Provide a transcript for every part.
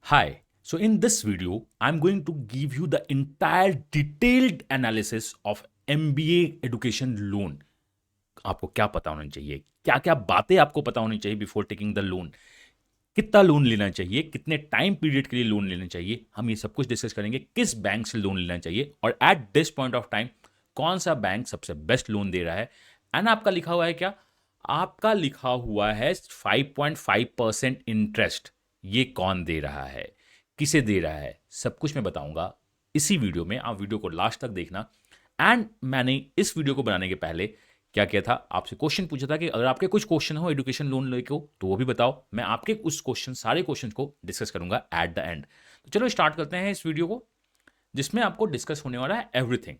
Hi. So in this video, I'm going to give you the entire detailed analysis of MBA education loan. आपको क्या पता होना चाहिए, क्या क्या बातें आपको पता होनी चाहिए बिफोर टेकिंग द लोन, कितना लोन लेना चाहिए, कितने टाइम पीरियड के लिए लोन लेना चाहिए, हम ये सब कुछ डिस्कस करेंगे। किस बैंक से लोन लेना चाहिए और at this point of time कौन सा बैंक सबसे बेस्ट लोन दे रहा है। एंड आपका लिखा हुआ है क्या? आपका लिखा हुआ है 5.5% इंटरेस्ट। ये कौन दे रहा है, किसे दे रहा है, सब कुछ मैं बताऊंगा इसी वीडियो में। आप वीडियो को लास्ट तक देखना। एंड मैंने इस वीडियो को बनाने के पहले क्या किया था, आपसे क्वेश्चन पूछा था कि अगर आपके कुछ क्वेश्चन हो एजुकेशन लोन लेके हो तो वो भी बताओ। मैं आपके उस क्वेश्चन, सारे क्वेश्चन को डिस्कस करूंगा एट द एंड। तो चलो स्टार्ट करते हैं इस वीडियो को, जिसमें आपको डिस्कस होने वाला है everything.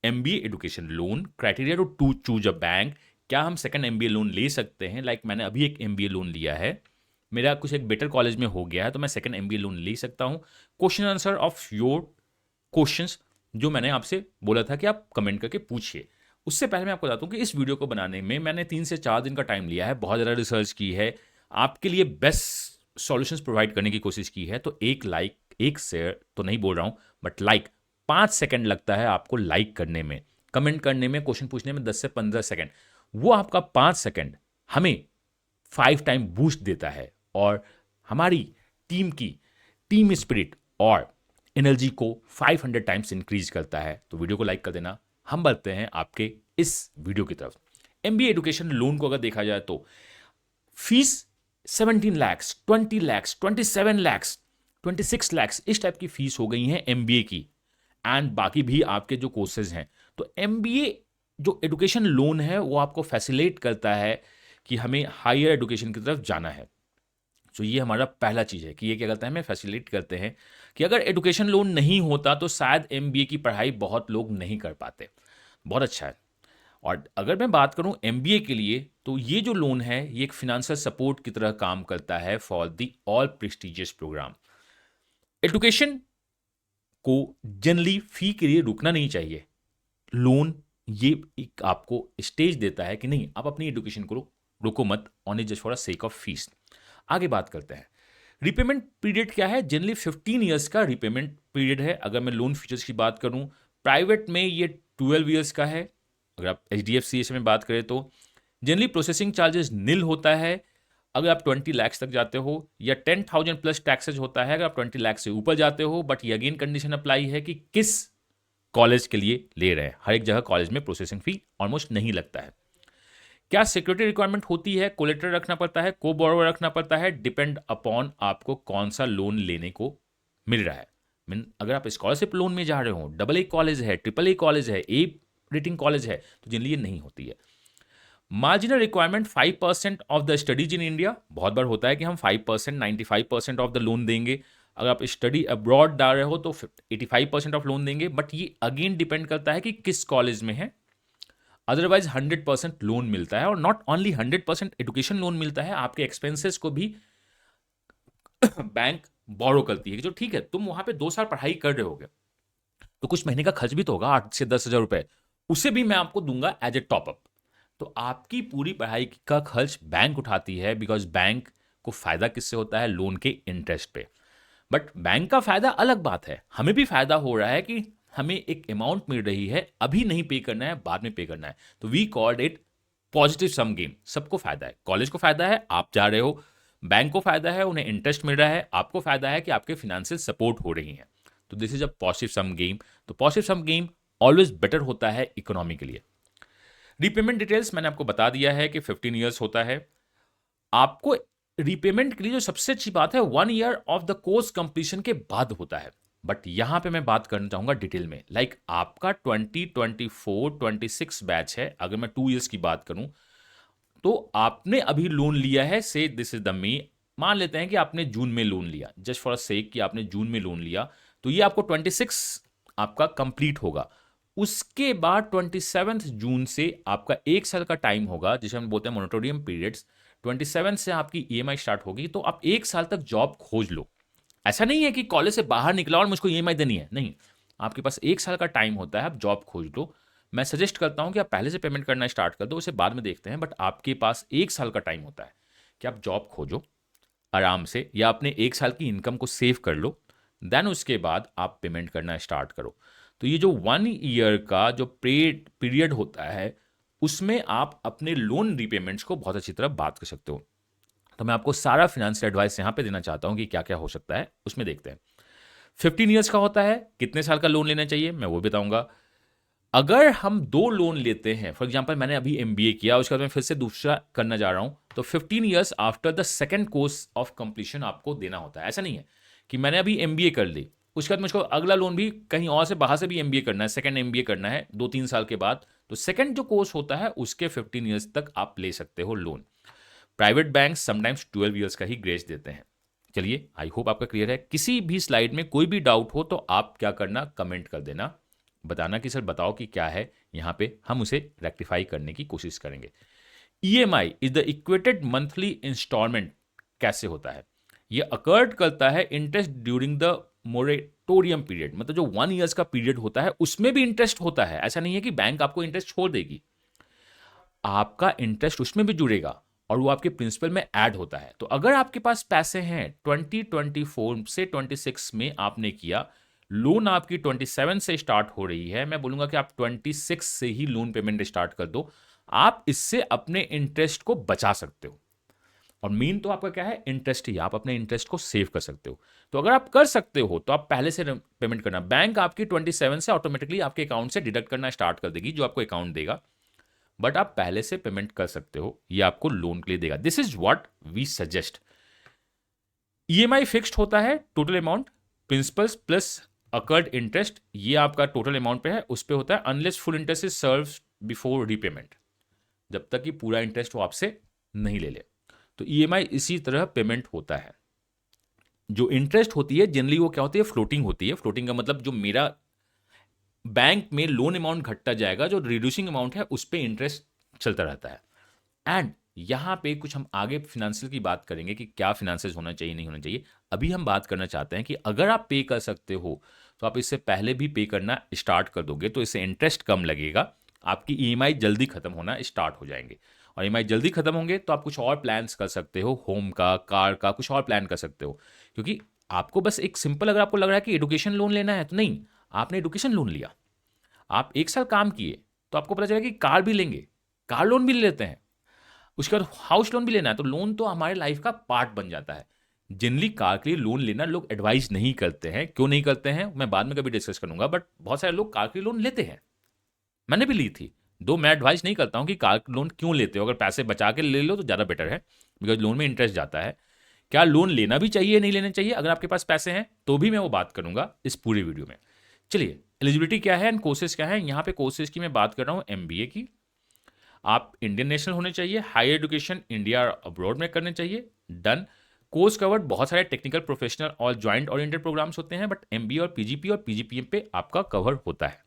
MBA education loan criteria to choose a bank. क्या हम सेकंड एमबीए लोन ले सकते हैं? लाइक मैंने अभी एक एमबीए लोन लिया है, मेरा कुछ एक बेटर कॉलेज में हो गया है, तो मैं सेकंड एमबीए लोन ले सकता हूं। Question answer of your questions जो मैंने आपसे बोला था कि आप कमेंट करके पूछिए। उससे पहले मैं आपको बताता हूँ कि इस वीडियो को बनाने में मैंने 3 से 4 दिन का टाइम लिया है, बहुत ज़्यादा रिसर्च की है, आपके लिए बेस्ट सॉल्यूशंस प्रोवाइड करने की कोशिश की है। तो एक लाइक, एक शेयर तो नहीं बोल रहा हूँ, बट लाइक 5 सेकंड लगता है आपको लाइक करने में, कमेंट करने में, क्वेश्चन पूछने में 10 से 15 सेकंड। वो आपका 5 सेकंड हमें 5 टाइम बूस्ट देता है और हमारी टीम की टीम स्पिरिट और एनर्जी को 500 टाइम्स इंक्रीज करता है। तो वीडियो को लाइक कर देना। हम बढ़ते हैं आपके इस वीडियो की तरफ। एमबीए एजुकेशन लोन को अगर देखा जाए तो फीस 17 लैक्स, 20 लैक्स, 27 लैक्स, 26 लैक्स इस टाइप की फीस हो गई है एमबीए की। एंड बाकी भी आपके जो कोर्सेज हैं, तो एमबीए जो एजुकेशन लोन है वो आपको फैसिलिटेट करता है कि हमें हायर एजुकेशन की तरफ जाना है। तो ये हमारा पहला चीज़ है कि ये क्या करता है, हमें फैसिलिटेट करते हैं कि अगर एजुकेशन लोन नहीं होता तो शायद एमबीए की पढ़ाई बहुत लोग नहीं कर पाते। बहुत अच्छा है। और अगर मैं बात करूं एमबीए के लिए, तो ये जो लोन है ये एक फिनेंशियल सपोर्ट की तरह काम करता है for the all prestigious programme. Education को जनरली फी के लिए रुकना नहीं चाहिए। लोन ये एक आपको स्टेज देता है कि नहीं, आप अपनी एजुकेशन को रुको मत on A just for a sake of fees. आगे बात करते हैं। रिपेमेंट पीरियड क्या है? जनरली 15 ईयर्स का रिपेमेंट पीरियड है। अगर मैं लोन फीचर्स की बात करूं, प्राइवेट में ये 12 ईयर्स का है। अगर आप एच डी एफ सी में बात करें तो जनरली प्रोसेसिंग चार्जेस नील होता है अगर आप 20 लाख तक जाते हो, या 10,000 प्लस टैक्सेज होता है अगर आप 20 लाख से ऊपर जाते हो। बट ये अगेन कंडीशन अप्लाई है कि किस कॉलेज के लिए ले रहे हैं। हर एक जगह कॉलेज में प्रोसेसिंग फी ऑलमोस्ट नहीं लगता है। क्या सिक्योरिटी रिक्वायरमेंट होती है? कोलेटरल रखना पड़ता है, को बोरोवर रखना पड़ता है, डिपेंड अपॉन आपको कौन सा लोन लेने को मिल रहा है। मीन अगर आप स्कॉलरशिप लोन में जा रहे हो, डबल ए कॉलेज है, ट्रिपल ए कॉलेज है, ए रेटिंग कॉलेज है, तो जनरली ये नहीं होती है। Marginal requirement 5% of the studies in India. बहुत बार होता है कि हम 5%, 95% ऑफ द लोन देंगे। अगर आप स्टडी अब्रॉड डाल रहे हो तो 85% ऑफ लोन देंगे। बट ये अगेन डिपेंड करता है कि किस कॉलेज में है। अदरवाइज 100% लोन मिलता है, और नॉट ओनली 100% एजुकेशन लोन मिलता है, आपके एक्सपेंसेस को भी बैंक बोरो करती है कि जो ठीक है, तुम वहां पे 2 साल पढ़ाई कर रहे होगे तो कुछ महीने का खर्च भी तो होगा, 8 से 10 हज़ार रुपए, उसे भी मैं आपको दूंगा एज ए टॉपअप। तो आपकी पूरी पढ़ाई का खर्च बैंक उठाती है, बिकॉज बैंक को फायदा किससे होता है? लोन के इंटरेस्ट पे। बट बैंक का फायदा अलग बात है, हमें भी फायदा हो रहा है कि हमें एक अमाउंट मिल रही है, अभी नहीं पे करना है, बाद में पे करना है। तो we called it positive sum game. सबको फायदा है, कॉलेज को फायदा है, आप जा रहे हो, बैंक को फायदा है, उन्हें इंटरेस्ट मिल रहा है, आपको फायदा है कि आपके फाइनेंशियल सपोर्ट हो रही है। तो this is a positive sum game. तो positive sum game always better होता है इकोनॉमी के लिए। रीपेमेंट डिटेल्स मैंने आपको बता दिया है कि 15 ईयर्स होता है। आपको रीपेमेंट के लिए जो सबसे अच्छी बात है, 1 year of the course completion के बाद होता है। बट यहां पे मैं बात करना चाहूंगा डिटेल में। लाइक आपका 2024-26 बैच है, अगर मैं 2 ईयर्स की बात करूं, तो आपने अभी लोन लिया है, से दिस इज द मे, मान लेते हैं कि आपने जून में लोन लिया, जस्ट फॉर अ सेक कि आपने जून में लोन लिया, तो ये आपको 26 आपका कंप्लीट होगा। उसके बाद 27 जून से आपका 1 साल का टाइम होगा, जिसे हम बोलते हैं मोनिटोरियम पीरियड्स। 27 से आपकी ईएमआई स्टार्ट होगी, तो आप 1 साल तक जॉब खोज लो। ऐसा नहीं है कि कॉलेज से बाहर निकला और मुझको ईएमआई देनी है, नहीं। आपके पास 1 साल का टाइम होता है, आप जॉब खोज लो। मैं सजेस्ट करता हूं कि आप पहले से पेमेंट करना स्टार्ट कर दो, उसे बाद में देखते हैं, बट आपके पास 1 साल का टाइम होता है कि आप जॉब खोजो। आराम से, या अपने 1 साल की इनकम को सेव कर लो, देन उसके बाद आप पेमेंट करना स्टार्ट करो। तो ये जो 1 ईयर का जो पीरियड होता है, उसमें आप अपने लोन रीपेमेंट्स को बहुत अच्छी तरह बात कर सकते हो। तो मैं आपको सारा फाइनेंशियल एडवाइस यहाँ पे देना चाहता हूँ कि क्या-क्या हो सकता है, उसमें देखते हैं। 15 ईयर्स का होता है, कितने साल का लोन लेना चाहिए, मैं वो बताऊँगा। अगर हम 2 लोन लेते हैं, फॉर एग्जांपल मैंने अभी एमबीए किया, उसके बाद मैं फिर से दूसरा करना जा रहा हूं, तो 15 years after the second course of completion आपको देना होता है। ऐसा नहीं है कि मैंने अभी एमबीए कर ली, उसके बाद मुझको अगला लोन भी कहीं और से बाहर से भी एमबीए करना है, सेकंड एमबीए करना है 2-3 साल के बाद, तो सेकंड जो कोर्स होता है उसके 15 इयर्स तक आप ले सकते हो loan. Private bank sometimes 12 years का ही ग्रेस देते हैं। चलिए, आई होप आपका क्लियर है। किसी भी स्लाइड में कोई भी डाउट हो तो आप क्या करना, कमेंट कर देना, बताना कि सर बताओ कि क्या है, यहाँ पे हम उसे रेक्टिफाई करने की कोशिश करेंगे। EMI is the equated monthly instalment कैसे होता है? ये अकर्ड करता है interest during the moratorium period, मतलब जो 1 ईयर्स का पीरियड होता है उसमें भी इंटरेस्ट होता है। ऐसा नहीं है कि बैंक आपको इंटरेस्ट छोड़ देगी, आपका इंटरेस्ट उसमें भी जुड़ेगा और वो आपके प्रिंसिपल में ऐड होता है। तो अगर आपके पास पैसे हैं 2024 से 26 में आपने किया, लोन आपकी 27 से स्टार्ट हो रही है, मैं बोलूंगा कि आप 26 से ही लोन पेमेंट स्टार्ट कर दो। आप इससे अपने इंटरेस्ट को बचा सकते हो, और मेन तो आपका क्या है, इंटरेस्ट ही। आप अपने इंटरेस्ट को सेव कर सकते हो। तो अगर आप कर सकते हो तो आप पहले से पेमेंट करना, बैंक आपकी 27 से ऑटोमेटिकली आपके अकाउंट से डिडक्ट करना स्टार्ट कर देगी, जो आपको अकाउंट देगा, बट आप पहले से पेमेंट कर सकते हो, ये आपको लोन के लिए देगा। This is what we suggest. EMI fixed होता है, total amount principals plus accrued interest, ये आपका टोटल अमाउंट पे है, उस पे होता है, unless full interest is serve before repayment, जब तक कि पूरा इंटरेस्ट वो आपसे नहीं ले ले। तो ईएमआई इसी तरह पेमेंट होता है। जो इंटरेस्ट होती है जनरली वो क्या होती है, फ्लोटिंग होती है। फ्लोटिंग का मतलब जो मेरा बैंक में लोन अमाउंट घटता जाएगा, जो रिड्यूसिंग अमाउंट है उस पर इंटरेस्ट चलता रहता है। एंड यहां पे कुछ हम आगे फिनेंशियल की बात करेंगे कि क्या फिनेंसेस होना चाहिए, नहीं होना चाहिए। अभी हम बात करना चाहते हैं कि अगर आप पे कर सकते हो तो आप इससे पहले भी पे करना स्टार्ट कर दोगे, तो इससे इंटरेस्ट कम लगेगा, आपकी ईएमआई जल्दी खत्म होना स्टार्ट हो जाएंगे। और ईएमआई जल्दी खत्म होंगे तो आप कुछ और प्लान्स कर सकते हो, होम का, कार का, कुछ और प्लान कर सकते हो। क्योंकि आपको बस एक सिंपल, अगर आपको लग रहा है कि एडुकेशन लोन लेना है, तो नहीं, आपने एडुकेशन लोन लिया, आप 1 साल काम किए, तो आपको पता चला कि कार भी लेंगे, कार लोन भी ले लेते हैं, उसके बाद हाउस लोन भी लेना है, तो लोन तो हमारे लाइफ का पार्ट बन जाता है। जनरली कार के लिए लोन लेना लोग एडवाइस नहीं करते हैं, क्यों नहीं करते हैं मैं बाद में कभी डिस्कस करूंगा, बट बहुत सारे लोग कार के लिए लोन लेते हैं, मैंने भी ली थी। दो मैं एडवाइस नहीं करता हूं कि कार लोन क्यों लेते हो, अगर पैसे बचा के ले लो तो ज़्यादा बेटर है, बिकॉज लोन में इंटरेस्ट जाता है। क्या लोन लेना भी चाहिए, नहीं लेना चाहिए, अगर आपके पास पैसे हैं तो भी मैं वो बात करूंगा इस पूरी वीडियो में। चलिए, एलिजिबिलिटी क्या है एंड कोर्सेज क्या है। यहाँ पे कोर्सेज की मैं बात कर रहा हूँ एमबीए की। आप इंडियन नेशनल होने चाहिए, हायर एजुकेशन इंडिया और अब्रॉड में करने चाहिए, डन। कोर्स कवर्ड, बहुत सारे टेक्निकल, प्रोफेशनल और ज्वाइंट ओरिएंटेड प्रोग्राम्स होते हैं, बट एमबीए और पीजीपी और पीजीपीएम पे आपका कवर होता है।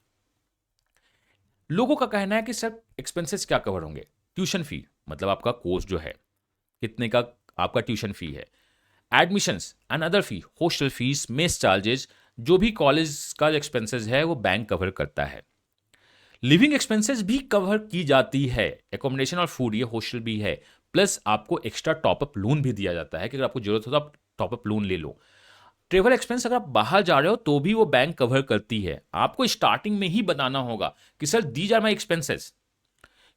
लोगों का कहना है कि सर एक्सपेंसेस क्या कवर होंगे? ट्यूशन फी, मतलब आपका कोर्स जो है कितने का आपका ट्यूशन फी है, admissions and other fee, hostel fees, mess charges, जो भी कॉलेज का एक्सपेंसेस है वो बैंक कवर करता है। लिविंग एक्सपेंसेस भी कवर की जाती है, एकोमोडेशन और फूड, ये हॉस्टल भी है, प्लस आपको एक्स्ट्रा टॉपअप लोन भी दिया जाता है कि अगर आपको जरूरत हो तो आप टॉपअप लोन ले लो। ट्रेवल एक्सपेंस, अगर आप बाहर जा रहे हो तो भी वो बैंक कवर करती है। आपको स्टार्टिंग में ही बताना होगा कि sir these are my expenses,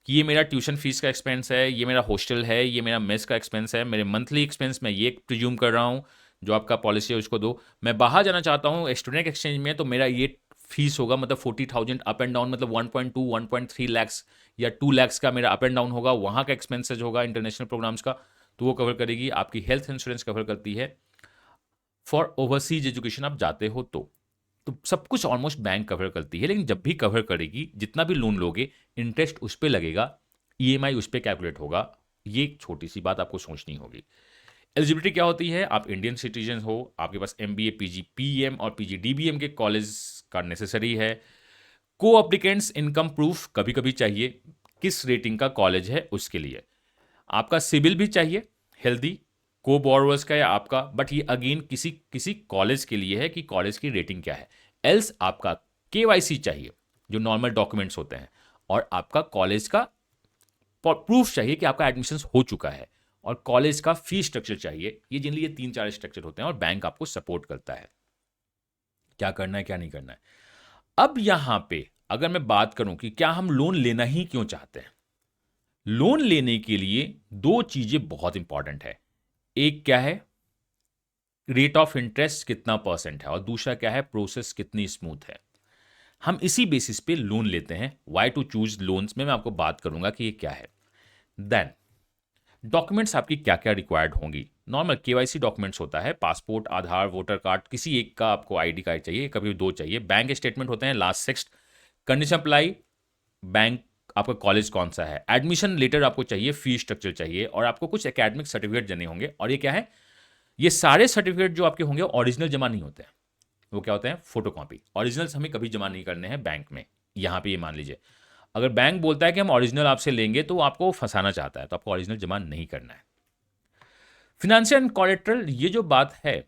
कि ये मेरा ट्यूशन फीस का एक्सपेंस है, ये मेरा हॉस्टल है, ये मेरा मेस का एक्सपेंस है, मेरे मंथली एक्सपेंस मैं ये प्रिज्यूम कर रहा हूँ, जो आपका पॉलिसी है उसको दो। मैं बाहर जाना चाहता हूँ स्टूडेंट एक्सचेंज में, तो मेरा ये फीस होगा, मतलब 40,000 अप एंड डाउन, मतलब 1.2 1.3 लैक्स या 2 लैक्स का मेरा अप एंड डाउन होगा, वहाँ का एक्सपेंसेज होगा इंटरनेशनल प्रोग्राम्स का, तो वो कवर करेगी। आपकी हेल्थ इंश्योरेंस कवर करती है फॉर ओवरसीज एजुकेशन, आप जाते हो तो सब कुछ ऑलमोस्ट बैंक कवर करती है। लेकिन जब भी कवर करेगी, जितना भी लोन लोगे, इंटरेस्ट उस पर लगेगा, ईएमआई उस पर कैलकुलेट होगा। ये एक छोटी सी बात आपको सोचनी होगी। एलिजिबिलिटी क्या होती है? आप इंडियन सिटीजन हो, आपके पास एमबीए, पीजीपीएम और पीजीडीबीएम के कॉलेज का नेसेसरी है। को अप्लीकेंट्स इनकम प्रूफ कभी कभी चाहिए, किस रेटिंग का कॉलेज है उसके लिए। आपका सिबिल भी चाहिए, हेल्दी को बोरोवर्स का या आपका, बट ये अगेन किसी किसी कॉलेज के लिए है कि कॉलेज की रेटिंग क्या है। एल्स आपका केवाईसी चाहिए, जो नॉर्मल डॉक्यूमेंट्स होते हैं, और आपका कॉलेज का प्रूफ चाहिए कि आपका एडमिशन हो चुका है, और कॉलेज का फी स्ट्रक्चर चाहिए। ये जनरली ये 3-4 स्ट्रक्चर होते हैं और बैंक आपको सपोर्ट करता है क्या करना है क्या नहीं करना है। अब यहां पे अगर मैं बात करूं कि क्या हम लोन लेना ही क्यों चाहते हैं, लोन लेने के लिए दो चीजें बहुत इंपॉर्टेंट है। एक क्या है, रेट ऑफ इंटरेस्ट कितना परसेंट है, और दूसरा क्या है, प्रोसेस कितनी स्मूथ है। हम इसी बेसिस पे लोन लेते हैं। वाई टू चूज लोन्स में मैं आपको बात करूंगा कि ये क्या है। देन डॉक्यूमेंट्स आपकी क्या क्या रिक्वायर्ड होंगी। नॉर्मल केवाईसी डॉक्यूमेंट्स होता है, पासपोर्ट, आधार, वोटर कार्ड, किसी एक का आपको आईडी कार्ड चाहिए, कभी दो चाहिए। बैंक स्टेटमेंट होते हैं लास्ट 6। कंडीशन अप्लाई, बैंक आपका कॉलेज कौन सा है, एडमिशन लेटर आपको चाहिए, फी स्ट्रक्चर चाहिए, और आपको कुछ एकेडमिक सर्टिफिकेट देने होंगे। और ये क्या है, ये सारे सर्टिफिकेट जो आपके होंगे ओरिजिनल जमा नहीं होते हैं, वो क्या होते हैं, फोटोकॉपी। ओरिजिनल्स हमें कभी जमा नहीं करने हैं बैंक में। यहां पे ये मान लीजिए, अगर बैंक बोलता है कि हम ओरिजिनल आपसे लेंगे तो आपको फंसाना चाहता है, तो आपको ओरिजिनल जमा नहीं करना है। फिनेंशियल एंड कोलेट्रल, ये जो बात है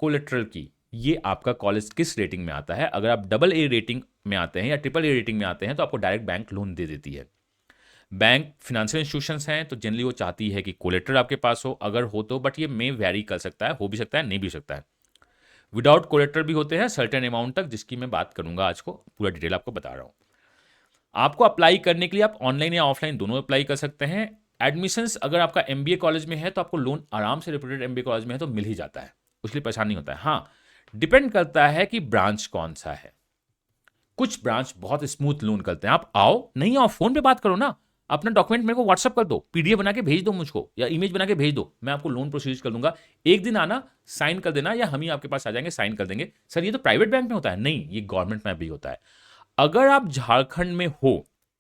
कोलेट्रल की, ये आपका कॉलेज किस रेटिंग में आता है। अगर आप AA रेटिंग में आते हैं या AAA रेटिंग में आते हैं तो आपको डायरेक्ट बैंक लोन दे देती है। बैंक फिनेंशियल इंस्टीट्यूशंस हैं तो जनरली वो चाहती है कि कोलेट्रल आपके पास हो, अगर हो तो, बट ये मे वेरी कर सकता है, हो भी सकता है, नहीं भी हो सकता है। विदाउट कोलेट्रल भी होते हैं सर्टेन अमाउंट तक, जिसकी मैं बात करूंगा आज को, पूरा डिटेल आपको बता रहा हूं। आपको अप्लाई करने के लिए आप ऑनलाइन या ऑफलाइन दोनों अप्लाई कर सकते हैं। एडमिशंस अगर आपका MBA कॉलेज में है तो आपको लोन आराम से, रेप्यूटेड MBA कॉलेज में है तो मिल ही जाता है, उसके लिए परेशानी होता है। हाँ, डिपेंड करता है कि ब्रांच कौन सा है। कुछ ब्रांच बहुत स्मूथ लोन करते हैं। आप आओ, नहीं आओ, फोन पे बात करो ना, अपना डॉक्यूमेंट मेरे को व्हाट्सअप कर दो, PDF बना के भेज दो मुझको, या इमेज बना के भेज दो, मैं आपको लोन प्रोसीड कर दूंगा। एक दिन आना, साइन कर देना, या हम ही आपके पास आ जाएंगे, साइन कर देंगे। सर ये तो प्राइवेट बैंक में होता है, नहीं, ये गवर्नमेंट में भी होता है। अगर आप झारखंड में हो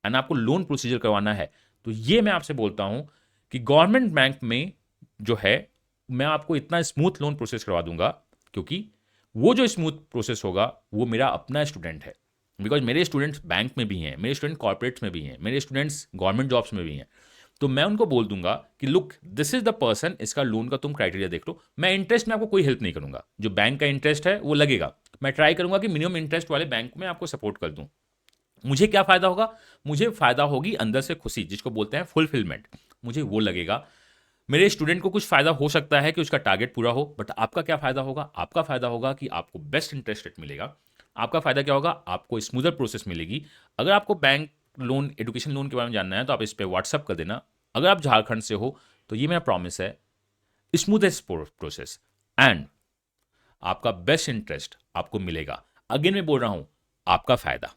एंड आपको लोन प्रोसीजर करवाना है तो ये मैं आपसे बोलता हूं कि गवर्नमेंट बैंक में जो है, मैं आपको इतना स्मूथ लोन प्रोसेस करवा दूंगा, क्योंकि वो जो स्मूथ प्रोसेस होगा वो मेरा अपना स्टूडेंट है। बिकॉज मेरे स्टूडेंट्स बैंक में भी हैं, मेरे स्टूडेंट कॉर्पोरेट्स में भी हैं, मेरे स्टूडेंट्स गवर्नमेंट जॉब्स में भी हैं। तो मैं उनको बोल दूंगा कि look, this is the person, इसका लोन का तुम क्राइटेरिया देख लो। मैं इंटरेस्ट में आपको कोई हेल्प नहीं करूंगा, जो बैंक का इंटरेस्ट है वो लगेगा, मैं ट्राई करूंगा कि मिनिमम इंटरेस्ट वाले बैंक में आपको सपोर्ट कर दूं। मुझे क्या फायदा होगा, मुझे फायदा होगी अंदर से खुशी, जिसको बोलते हैं फुलफिलमेंट, मुझे वो लगेगा। मेरे स्टूडेंट को कुछ फायदा हो सकता है कि उसका टारगेट पूरा हो, बट आपका क्या फायदा होगा, आपका फायदा होगा कि आपको बेस्ट इंटरेस्ट रेट मिलेगा। आपका फायदा क्या होगा, आपको स्मूदर प्रोसेस मिलेगी। अगर आपको बैंक लोन, एजुकेशन लोन के बारे में जानना है तो आप इस पर व्हाट्सअप कर देना। अगर आप झारखंड से हो तो ये मेरा प्रॉमिस है, स्मूदेस्ट प्रोसेस एंड आपका बेस्ट इंटरेस्ट आपको मिलेगा। अगेन मैं बोल रहा हूं, आपका फायदा,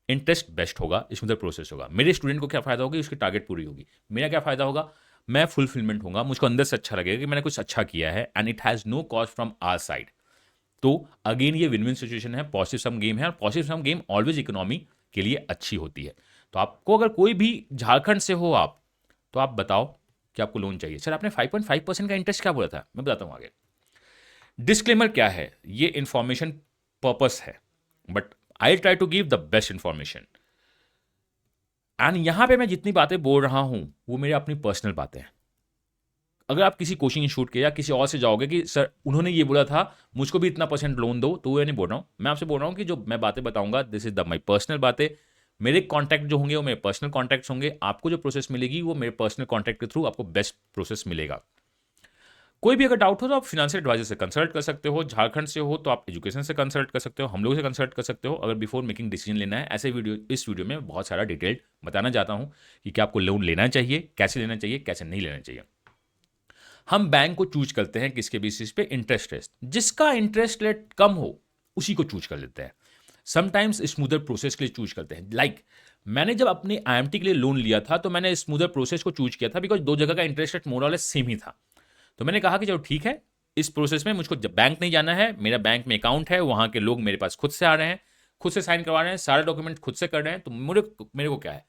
इंटरेस्ट बेस्ट होगा, स्मूदर प्रोसेस होगा। मेरे स्टूडेंट को क्या फायदा होगा, उसकी टारगेट पूरी होगी। मेरा क्या फायदा होगा, मैं फुलफिलमेंट होगा, मुझको अंदर से अच्छा लगेगा कि मैंने कुछ अच्छा किया है and it has no cost from our side. तो अगेन ये विन विन सिचुएशन है, पॉजिटिव सम गेम है, और positive sum game always economy के लिए अच्छी होती है। तो आपको अगर कोई भी झारखंड से हो आप, तो आप बताओ कि आपको लोन चाहिए। सर आपने 5.5% का इंटरेस्ट क्या बोला था, मैं बताता हूं आगे। डिस्क्लेमर क्या है, ये इंफॉर्मेशन पर्पस है, but I try to give the best information. And यहां पे मैं जितनी बातें बोल रहा हूं वो मेरी अपनी पर्सनल बातें हैं। अगर आप किसी कोचिंग इंस्टीट्यूट के या किसी और से जाओगे कि सर उन्होंने ये बोला था, मुझको भी इतना % लोन दो, तो वो नहीं बोल रहा हूं। मैं आपसे बोल रहा हूं कि जो मैं बातें बताऊंगा, this is the my personal बातें। मेरे कॉन्टैक्ट जो होंगे वो मेरे पर्सनल कॉन्टैक्ट्स होंगे। आपको जो प्रोसेस मिलेगी वो मेरे पर्सनल कॉन्टैक्ट के थ्रू आपको बेस्ट प्रोसेस मिलेगा। कोई भी अगर डाउट हो तो आप फिनेंशियल एडवाइजर से कंसल्ट कर सकते हो। झारखंड से हो तो आप एजुकेशन से कंसल्ट कर सकते हो, हम लोगों से कंसल्ट कर सकते हो, अगर बिफोर मेकिंग डिसीजन लेना है। ऐसे वीडियो, इस वीडियो में बहुत सारा डिटेल्ड बताना चाहता हूं कि क्या आपको लोन लेना चाहिए, कैसे लेना चाहिए, कैसे नहीं लेना चाहिए। हम बैंक को चूज करते हैं किसके बेसिस पे, इंटरेस्ट रेट। जिसका इंटरेस्ट रेट कम हो उसी को चूज कर लेते हैं। समटाइम्स स्मूदर प्रोसेस के लिए चूज करते हैं। लाइक मैंने जब अपने IMT के लिए लोन लिया था तो मैंने स्मूदर प्रोसेस को चूज किया था, बिकॉज दो जगह का इंटरेस्ट रेट मोर और लेस सेम ही था। तो मैंने कहा कि चलो ठीक है, इस प्रोसेस में मुझको जब बैंक नहीं जाना है, मेरा बैंक में अकाउंट है, वहां के लोग मेरे पास खुद से आ रहे हैं, खुद से साइन करवा रहे हैं, सारे डॉक्यूमेंट खुद से कर रहे हैं, तो मेरे को क्या है,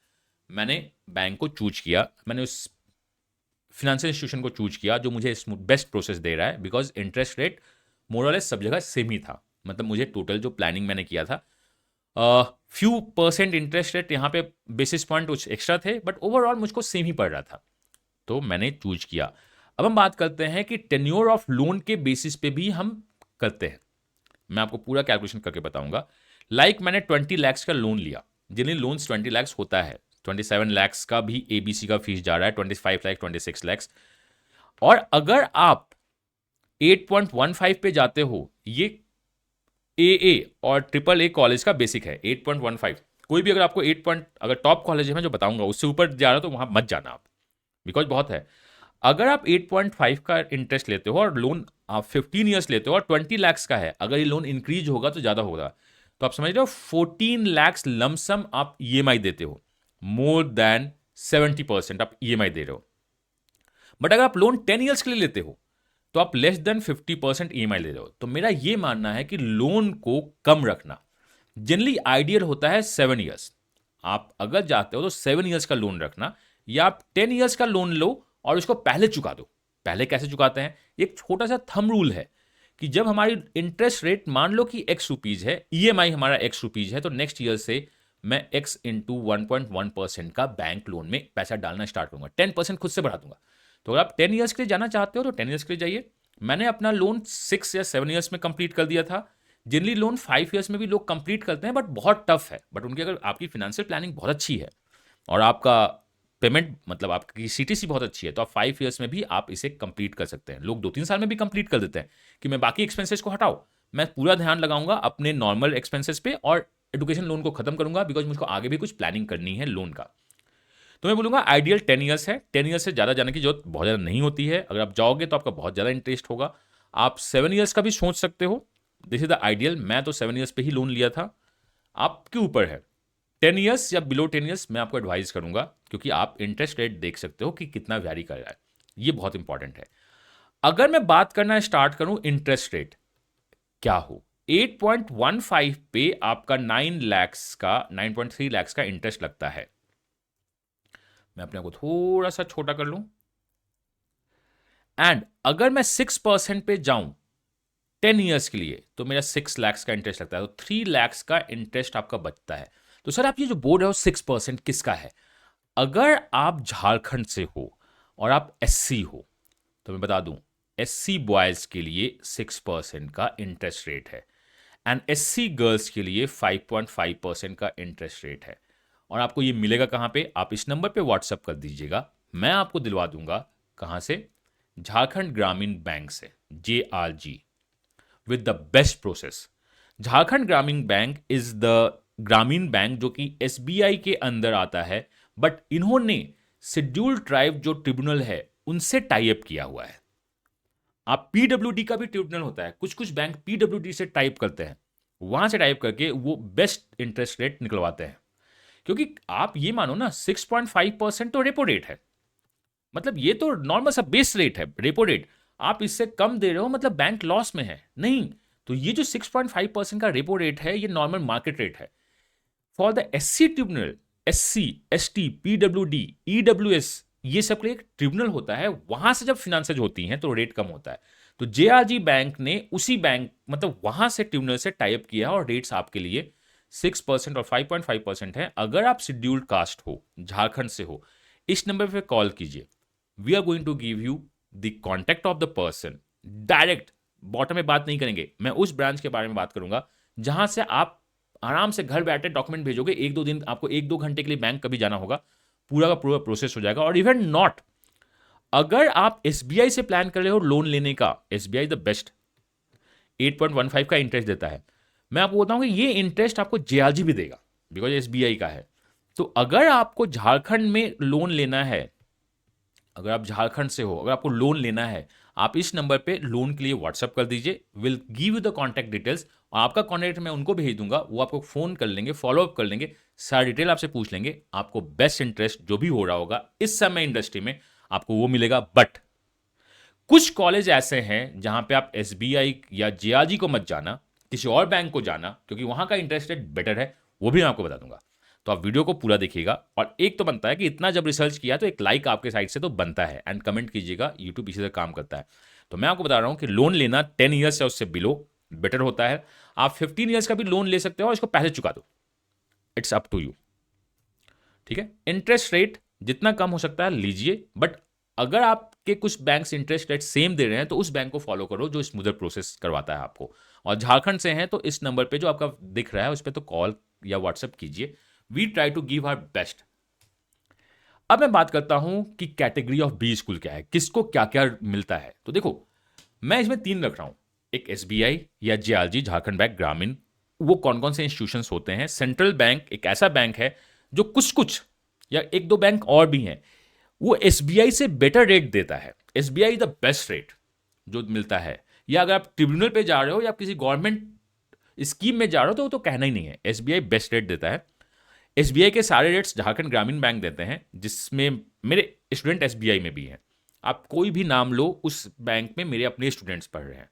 मैंने बैंक को चूज किया, मैंने उस फिनेंशियल इंस्टीट्यूशन को चूज किया जो मुझे बेस्ट प्रोसेस दे रहा है। बिकॉज इंटरेस्ट रेट मोर और लेस सब जगह सेम ही था। मतलब मुझे टोटल जो प्लानिंग मैंने किया था, फ्यू % इंटरेस्ट रेट यहाँ पे बेसिस पॉइंट कुछ एक्स्ट्रा थे, बट ओवरऑल मुझको सेम ही पड़ रहा था, तो मैंने चूज किया। अब हम बात करते हैं कि टेन्योर ऑफ लोन के बेसिस पे भी हम करते हैं। मैं आपको पूरा कैलकुलेशन करके बताऊंगा। लाइक मैंने 20 लाख का लोन लिया, जिन्हें लोन्स 20 लाख होता है, 27 लाख का भी ABC का फीस जा रहा है, 25 लाख, 26 लाख। और अगर आप 8.15 पे जाते हो, ये AA और ट्रिपल ए कॉलेज का बेसिक है 8.15। कोई भी अगर आपको 8 पॉइंट, अगर टॉप कॉलेज है मैं जो बताऊंगा उससे ऊपर जा रहा हो तो वहां मत जाना आप, बिकॉज बहुत है। अगर आप 8.5 का इंटरेस्ट लेते हो और लोन आप 15 ईयर्स लेते हो और 20 लाख का है, अगर ये लोन इंक्रीज होगा तो ज़्यादा होगा, तो आप समझ रहे हो 14 लाख लमसम आप ईएमआई देते हो, मोर देन 70% आप ईएमआई दे रहे हो। बट अगर आप लोन 10 ईयर्स के लिए लेते हो तो आप लेस देन 50% ईएमआई ले रहे हो। तो मेरा ये मानना है कि लोन को कम रखना जनरली आइडियल होता है 7 ईयर्स। आप अगर जाते हो तो 7 ईयर्स का लोन रखना, या आप 10 ईयर्स का लोन लो और उसको पहले चुका दो। पहले कैसे चुकाते हैं, एक छोटा सा थंब रूल है कि जब हमारी इंटरेस्ट रेट मान लो कि एक्स रुपीज है, ईएमआई हमारा एक्स रुपीज है, तो नेक्स्ट ईयर से मैं एक्स इंटू 1.1% का बैंक लोन में पैसा डालना स्टार्ट करूंगा, 10% खुद से बढ़ा दूंगा। तो अगर आप 10 ईयर्स के लिए जाना चाहते हो तो 10 ईयर्स के लिए जाइए। मैंने अपना लोन 6 या 7 ईयर्स में कंप्लीट कर दिया था। जनरली लोन 5 ईयर्स में भी लोग कंप्लीट करते हैं, बट बहुत टफ है। बट उनकी अगर आपकी फाइनेंशियल प्लानिंग बहुत अच्छी है और आपका पेमेंट मतलब आपकी सीटीसी बहुत अच्छी है, तो आप 5 ईयर्स में भी आप इसे कंप्लीट कर सकते हैं। लोग 2-3 साल में भी कंप्लीट कर देते हैं कि मैं बाकी एक्सपेंसेस को हटाओ, मैं पूरा ध्यान लगाऊंगा अपने नॉर्मल एक्सपेंसेस पे और एजुकेशन लोन को खत्म करूंगा, बिकॉज मुझको आगे भी कुछ प्लानिंग करनी है लोन का। तो मैं बोलूंगा आइडियल 10 ईयर्स है। 10 ईयर्स से ज़्यादा जाने की जरूरत बहुत ज़्यादा नहीं होती है। अगर आप जाओगे तो आपका बहुत ज़्यादा इंटरेस्ट होगा। आप 7 ईयर्स का भी सोच सकते हो, दिस इज द आइडियल। मैं तो 7 ईयर्स पे ही लोन लिया था, आपके ऊपर है। 10 ईयर्स या बिलो 10 ईयर्स मैं आपको एडवाइस करूंगा, क्योंकि आप इंटरेस्ट रेट देख सकते हो कि कितना वैरी कर रहा है, ये बहुत इंपॉर्टेंट है। अगर मैं बात करना स्टार्ट करूं इंटरेस्ट रेट क्या हो, 8.15 पे आपका 9.3 लाख का इंटरेस्ट लगता है। मैं अपने आप को थोड़ा सा छोटा कर लूं, एंड अगर मैं 6% पे जाऊं 10 ईयर्स के लिए तो मेरा 6 लाख का इंटरेस्ट लगता है, तो 3 लाख का इंटरेस्ट आपका बचता है। तो सर आप ये जो बोर्ड है वो 6% किसका है? अगर आप झारखंड से हो और आप एससी हो तो मैं बता दूं, एससी बॉयज के लिए 6% का इंटरेस्ट रेट है, एंड एससी गर्ल्स के लिए 5.5% का इंटरेस्ट रेट है। और आपको ये मिलेगा कहां पे? आप इस नंबर पे व्हाट्सअप कर दीजिएगा, मैं आपको दिलवा दूंगा। कहां से? झारखंड ग्रामीण बैंक से, JRG, with the best process. Jharkhand ग्रामीण बैंक इज द ग्रामीण बैंक जो कि SBI के अंदर आता है, बट इन्होंने शेड्यूल्ड ट्राइब जो ट्रिब्यूनल है उनसे टाई अप किया हुआ है। आप PWD का भी ट्रिब्यूनल होता है, कुछ कुछ बैंक PWD से टाइप करते हैं, वहां से टाइप करके वो बेस्ट इंटरेस्ट रेट निकलवाते हैं। क्योंकि आप ये मानो ना 6.5% तो रेपो रेट है, मतलब ये तो नॉर्मल सा बेस रेट है रेपो रेट। आप इससे कम दे रहे हो मतलब बैंक लॉस में है नहीं। तो ये जो 6.5% का रेपो रेट है ये नॉर्मल मार्केट रेट है। For the SC tribunal, SC, ST, PWD, EWS, ये सब के लिए एक ट्रिब्यूनल होता है, वहां से जब फिनांसेज होती हैं तो रेट कम होता है। तो JRG बैंक ने उसी बैंक मतलब वहां से ट्रिब्यूनल से टाई अप किया और रेट्स आपके लिए 6% और 5.5% है। अगर आप शेड्यूल्ड कास्ट हो, झारखंड से हो, इस नंबर पे कॉल कीजिए। We are going to give you the contact of the person. Direct bottom में बात नहीं करेंगे, मैं उस ब्रांच के बारे में बात करूंगा जहां से आप आराम से घर बैठे डॉक्यूमेंट भेजोगे। 1-2 दिन, आपको 1-2 घंटे के लिए बैंक कभी जाना होगा, पूरा का पूरा प्रोसेस हो जाएगा। और इवन नॉट, अगर आप SBI से प्लान कर रहे हो लोन लेने का, SBI द बेस्ट 8.15 का इंटरेस्ट देता है। मैं आपको बताऊंगा ये इंटरेस्ट आपको JRG भी देगा, बिकॉज SBI का है। तो अगर आपको झारखंड में लोन लेना है, अगर आप झारखंड से हो, अगर आपको लोन लेना है, आप इस नंबर पे लोन के लिए व्हाट्सअप कर दीजिए। Will give you the contact details, और आपका कॉन्टैक्ट मैं उनको भेज दूंगा, वो आपको फोन कर लेंगे, फॉलोअप कर लेंगे, सारा डिटेल आपसे पूछ लेंगे। आपको बेस्ट इंटरेस्ट जो भी हो रहा होगा इस समय इंडस्ट्री में आपको वो मिलेगा। बट कुछ कॉलेज ऐसे हैं जहां पे आप SBI या JRG को मत जाना, किसी और बैंक को जाना, क्योंकि वहां का इंटरेस्ट रेट बेटर है, वो भी मैं आपको बता दूंगा। तो आप वीडियो को पूरा देखिएगा। और एक तो बनता है कि इतना जब रिसर्च किया तो एक लाइक आपके साइड से तो बनता है, एंड कमेंट कीजिएगा, यूट्यूब इसी से काम करता है। तो मैं आपको बता रहा हूं कि लोन लेना 10 ईयर्स या उससे बिलो बेटर होता है। आप 15 ईयर्स का भी लोन ले सकते हो और इसको पहले चुका दो, इट्स अप टू यू। ठीक है, इंटरेस्ट रेट जितना कम हो सकता है लीजिए, बट अगर आपके कुछ बैंक्स इंटरेस्ट रेट सेम दे रहे हैं तो उस बैंक को फॉलो करो जो स्मूदर प्रोसेस करवाता है आपको। और झारखंड से हैं तो इस नंबर पे जो आपका दिख रहा है उस पर तो कॉल या व्हाट्सएप कीजिए। We try to give our best. अब मैं बात करता हूं कि कैटेगरी ऑफ बी स्कूल क्या है, किसको क्या क्या मिलता है। तो देखो, मैं इसमें 3 रख रहा हूं। एक एसबीआई या जेआरजी, झारखंड बैंक ग्रामीण, वो कौन कौन से इंस्टीट्यूशंस होते हैं। सेंट्रल बैंक एक ऐसा बैंक है जो कुछ कुछ या एक दो बैंक और भी हैं, वो एसबीआई से बेटर रेट देता है। एसबीआई द बेस्ट रेट जो मिलता है। या अगर आप ट्रिब्यूनल पे जा रहे हो या किसी गवर्नमेंट स्कीम में जा रहे हो तो वो तो कहना ही नहीं है, एसबीआई बेस्ट रेट देता है। एसबीआई के सारे रेट्स झारखंड ग्रामीण बैंक देते हैं, जिसमें मेरे स्टूडेंट एसबीआई में भी हैं। आप कोई भी नाम लो, उस बैंक में मेरे अपने स्टूडेंट्स पढ़ रहे हैं,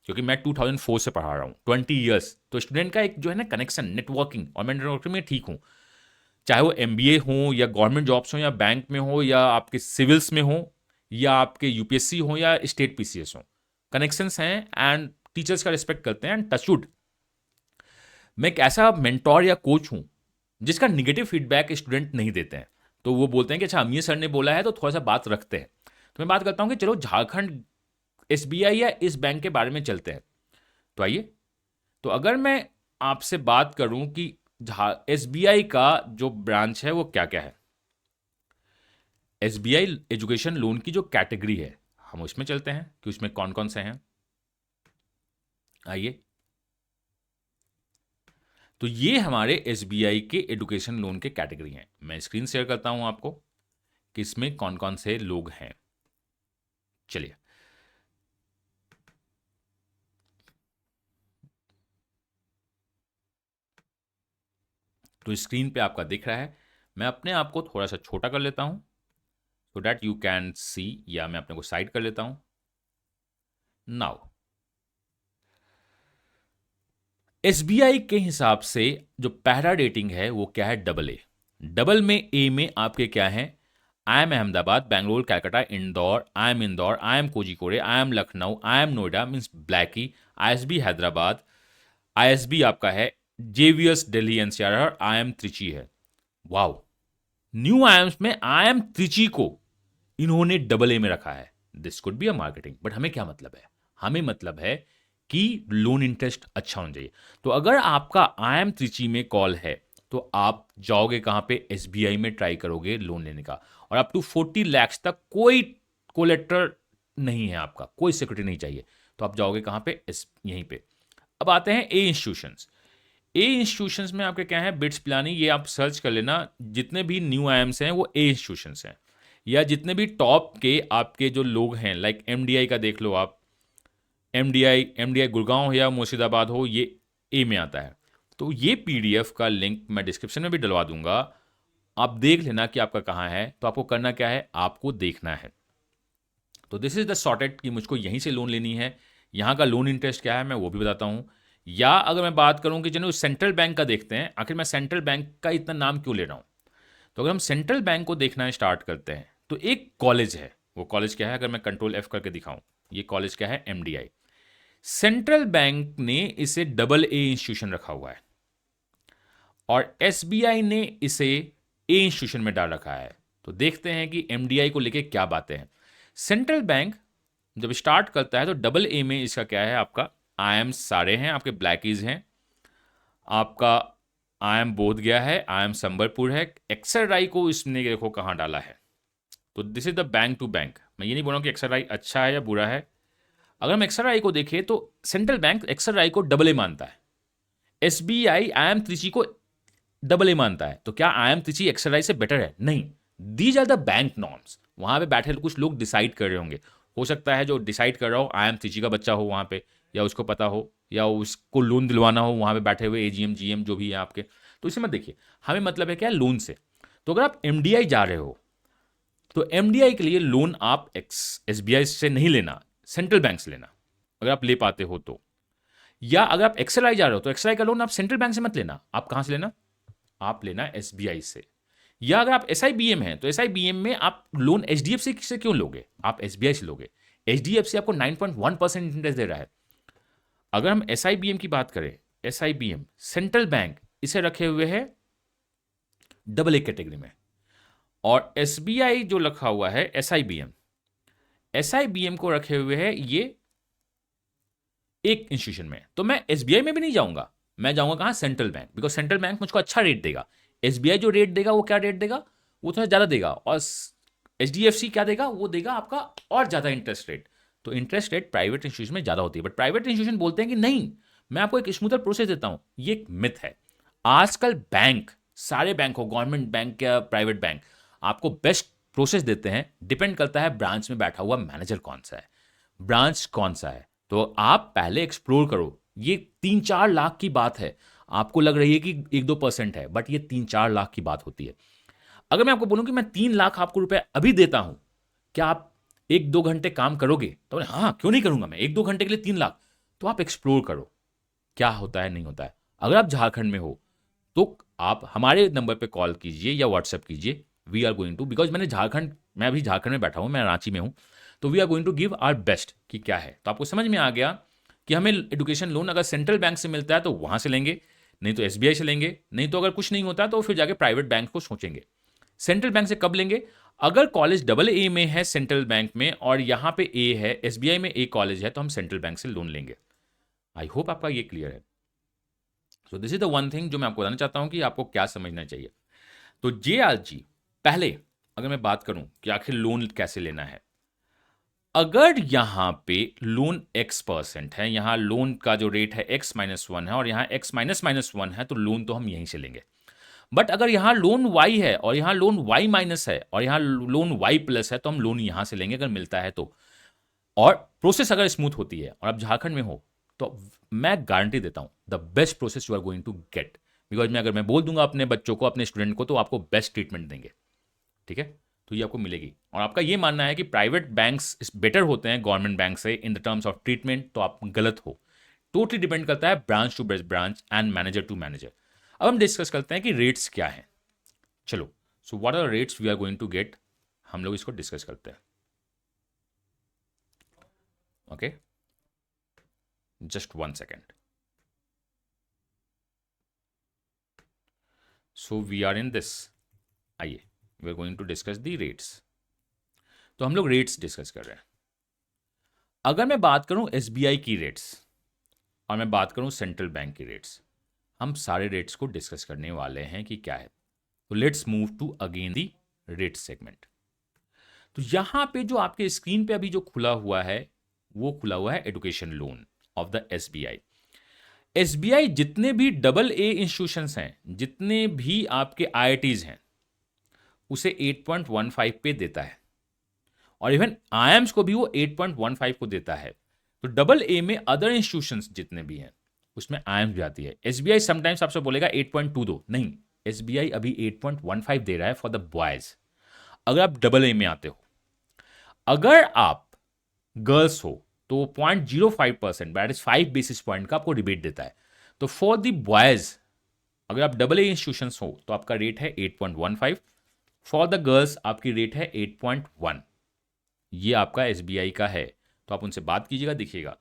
क्योंकि मैं 2004 से पढ़ा रहा हूँ, 20 ईयर्स। तो स्टूडेंट का एक जो है ना कनेक्शन, नेटवर्किंग, और मैं नेटवर्किंग में ठीक हूँ। चाहे वो एमबीए हो या गवर्नमेंट जॉब्स हो या बैंक में हो या आपके सिविल्स में हो या आपके यूपीएससी हो या स्टेट पीसीएस हो, कनेक्शंस हैं एंड टीचर्स का रिस्पेक्ट करते हैं। एंड टचवुड, मैं एक ऐसा मेंटोर या कोच हूं जिसका निगेटिव फीडबैक स्टूडेंट नहीं देते हैं। तो वो बोलते हैं कि अच्छा अमीर सर ने बोला है तो थोड़ा सा बात रखते हैं। तो मैं बात करता हूं कि चलो झारखंड एसबीआई या इस बैंक के बारे में चलते हैं। तो आइए, तो अगर मैं आपसे बात करूं कि एसबीआई का जो ब्रांच है वो क्या क्या है, एसबीआई एजुकेशन लोन की जो कैटेगरी है, हम उसमें चलते हैं कि उसमें कौन कौन से हैं। आइए, तो ये हमारे एसबीआई के एजुकेशन लोन के कैटेगरी हैं। मैं स्क्रीन शेयर करता हूं आपको कि इसमें कौन कौन से लोग हैं। चलिए, तो स्क्रीन पे आपका दिख रहा है। मैं अपने आप को थोड़ा सा छोटा कर लेता हूं so that you can see, या मैं अपने को साइड कर लेता हूं। नाउ, एसबीआई के हिसाब से जो पहला रेटिंग है वो क्या है, डबल ए। डबल में ए में आपके क्या है, I am Ahmedabad, Bangalore, Calcutta, Indore, I am Kozhikode, I am Lucknow, I am Noida means Blackie, ISB Hyderabad, ISB आपका है जेवीएस दिल्ली एनसीआर, और आई एम त्रिची है। वाओ, न्यू आईएम्स में आई एम त्रिची को इन्होंने डबल ए में रखा है। This could be a marketing, but हमें क्या मतलब है, हमें मतलब है कि लोन इंटरेस्ट अच्छा होना चाहिए। तो अगर आपका आई एम त्रिची में कॉल है तो आप जाओगे कहां पे, एसबीआई में ट्राई करोगे लोन लेने का, और अप टू 40 लाख तक कोई कोलेट्रल नहीं है, आपका कोई सिक्योरिटी नहीं चाहिए। तो आप जाओगे कहां पे, यहीं पे। अब आते हैं ए इंस्टीट्यूशंस। ए इंस्टीट्यूशंस में आपके क्या है, बिट्स पिलानी, ये आप सर्च कर लेना। जितने भी न्यू आईएम्स हैं वो ए इंस्टीट्यूशंस हैं, या जितने भी टॉप के आपके जो लोग हैं, लाइक एमडीआई का देख लो आप, एमडीआई गुड़गांव हो या मुर्शिदाबाद हो, ये ए में आता है। तो ये पीडीएफ का लिंक मैं डिस्क्रिप्शन में भी डलवा दूंगा, आप देख लेना कि आपका कहाँ है। तो आपको करना क्या है, आपको देखना है। तो दिस इज द सॉर्टेड कि मुझको यहीं से लोन लेनी है। यहाँ का लोन इंटरेस्ट क्या है मैं वो भी बताता हूँ। या अगर मैं बात करूँ कि चलो सेंट्रल बैंक का देखते हैं, आखिर मैं सेंट्रल बैंक का इतना नाम क्यों ले रहा हूँ। तो अगर हम सेंट्रल बैंक को देखना स्टार्ट करते हैं तो एक कॉलेज है, वो कॉलेज क्या है, अगर मैं कंट्रोल एफ करके दिखाऊं, ये कॉलेज क्या है, एमडीआई। सेंट्रल बैंक ने इसे डबल ए इंस्टीट्यूशन रखा हुआ है और एसबीआई ने इसे ए इंस्टीट्यूशन में डाल रखा है। तो देखते हैं कि एमडीआई को लेके क्या बातें हैं। सेंट्रल बैंक जब स्टार्ट करता है तो डबल ए में इसका क्या है, आपका आई एम सारे हैं, आपके ब्लैकीज हैं, आपका आई एम बोध गया है, आई एम संबलपुर है, एक्सर राई को इसने देखो कहाँ डाला है। तो this is the bank to bank. मैं ये नहीं बोल रहा हूँ कि एक्सर राई अच्छा है या बुरा है। अगर हम एक्सर राई को देखें तो सेंट्रल बैंक एक्सर राई को डबल ए मानता है, एसबीआई आई एम त्रिची को डबल ए मानता है। तो क्या आई एम त्रिची एक्सर राई से बेटर है? नहीं। These are the bank norms. वहां पे बैठे कुछ लोग डिसाइड कर रहे होंगे, हो सकता है जो डिसाइड कर रहा हो आई एम त्रिची का बच्चा हो वहां पे, या उसको पता हो, या उसको लोन दिलवाना हो वहां पे बैठे हुए एजीएम जीएम जो भी है आपके। तो इसे मत देखिए, हमें मतलब है क्या, लोन से। तो अगर आप एमडीआई जा रहे हो तो एमडीआई के लिए लोन आप एसबीआई से नहीं लेना, सेंट्रल बैंक से लेना, अगर आप ले पाते हो तो। या अगर आप एक्सएलआई जा रहे हो तो एक्सएलआई का लोन आप सेंट्रल बैंक से मत लेना, आप कहां से लेना, आप लेना एसबीआई से। या अगर आप एसआईबीएम है तो एसआईबीएम में आप लोन एचडीएफसी से क्यों लोगे, आप एसबीआई से लोगे। एचडीएफसी आपको 9.1% इंटरेस्ट दे रहा है। अगर हम एसआईबीएम की बात करें, एसआईबीएम सेंट्रल बैंक इसे रखे हुए है डबल ए कैटेगरी में, और एसबीआई जो रखा हुआ है एसआईबीएम को रखे हुए है ये एक इंस्टीट्यूशन में। तो मैं एसबीआई में भी नहीं जाऊंगा, मैं जाऊंगा कहां, central bank, because central bank मुझको अच्छा रेट देगा। एसबीआई जो रेट देगा वो क्या रेट देगा, वो थोड़ा ज़्यादा देगा, और HDFC क्या देगा, वो देगा आपका और ज़्यादा इंटरेस्ट रेट। तो इंटरेस्ट रेट प्राइवेट इंस्टीट्यूशन में ज़्यादा होती है, बट प्राइवेट इंस्टीट्यूशन बोलते हैं कि नहीं, मैं आपको एक स्मूथर प्रोसेस देता हूँ। ये एक मिथ है। आजकल बैंक, सारे बैंक हो, गवर्नमेंट बैंक या प्राइवेट बैंक, आपको बेस्ट प्रोसेस देते हैं। डिपेंड करता है ब्रांच में बैठा हुआ मैनेजर कौन सा है, ब्रांच कौन सा है। तो आप पहले एक्सप्लोर करो। ये 3-4 लाख की बात है, आपको लग रही है कि 1-2% है, बट ये 3-4 लाख की बात होती है। अगर मैं आपको बोलूं कि मैं 3 लाख आपको रुपए अभी देता हूं, क्या आप 1-2 घंटे काम करोगे? तो हाँ, क्यों नहीं करूंगा, मैं 1-2 घंटे के लिए 3 लाख। तो आप एक्सप्लोर करो क्या होता है, नहीं होता है। अगर आप झारखंड में हो तो आप हमारे नंबर पे कॉल कीजिए या व्हाट्सएप कीजिए। We are going to, because मैं अभी झारखंड में बैठा हूं, मैं रांची में हूं, तो we are going to give our best कि क्या है। तो आपको समझ में आ गया कि हमें एजुकेशन लोन अगर सेंट्रल बैंक से मिलता है तो वहां से लेंगे, नहीं तो SBI से लेंगे, नहीं तो अगर कुछ नहीं होता तो फिर जाके प्राइवेट बैंक को सोचेंगे। सेंट्रल बैंक से कब लेंगे? अगर कॉलेज AA में है सेंट्रल बैंक में, और यहां पे A है, SBI में A कॉलेज है, तो हम सेंट्रल बैंक से लोन लेंगे। आई होप आपका ये क्लियर है। So this is the one thing जो मैं आपको बताना चाहता हूं कि आपको क्या समझना चाहिए। तो JRG, पहले अगर मैं बात करूं कि आखिर लोन कैसे लेना है, अगर यहां पे लोन X% है, यहां लोन का जो रेट है X-1 है और यहां X-1 है, तो लोन तो हम यहीं से लेंगे। बट अगर यहां लोन Y है और यहां लोन Y- है और यहां लोन Y+ है, तो हम लोन यहां से लेंगे अगर मिलता है तो। और प्रोसेस अगर स्मूथ होती है और आप झारखंड में हो, तो मैं गारंटी देता हूं the best process you are going to get. Because अगर मैं बोल दूंगा अपने बच्चों को, अपने स्टूडेंट को, तो आपको बेस्ट ट्रीटमेंट देंगे। ठीक है, तो ये आपको मिलेगी। और आपका ये मानना है कि प्राइवेट बैंक्स बेटर होते हैं गवर्नमेंट बैंक से in the terms of treatment, तो आप गलत हो। टोटली डिपेंड करता है branch to branch and manager to manager. अब हम डिस्कस करते हैं कि रेट्स क्या हैं। चलो, so what are rates we are going to get, हम लोग इसको डिस्कस करते हैं। Okay, just 1 second. So we are in this, आइए, we are going to discuss the rates. तो हम लोग रेट्स डिस्कस कर रहे हैं। अगर मैं बात करूं SBI की रेट्स और मैं बात करूं सेंट्रल बैंक की रेट्स, हम सारे रेट्स को डिस्कस करने वाले हैं कि क्या है। तो let's move to again the rate segment. तो यहां पे जो आपके स्क्रीन पे अभी जो खुला हुआ है, वो खुला हुआ है education loan of the SBI। जितने भी AA इंस्टीट्यूशंस हैं, जितने भी आपके IITs हैं, उसे 8.15 पे देता है, और इवन IIMs को भी वो 8.15 को देता है। तो AA में अदर इंस्टीट्यूशंस जितने भी हैं, उसमें IIMs भी आती है। SBI समटाइम्स आपसे बोलेगा 8.2 दो, नहीं, SBI अभी 8.15 दे रहा है फॉर द बॉयज, अगर आप AA में आते हो। अगर आप गर्ल्स हो तो 0.05%, दैट इज 5 बेसिस पॉइंट का आपको रिबेट देता है। तो फॉर द बॉयज, अगर आप AA इंस्टीट्यूशंस हो तो आपका रेट है 8.15, फॉर द गर्ल्स आपकी रेट है 8.1। ये आपका SBI का है, तो आप उनसे बात कीजिएगा, देखिएगा।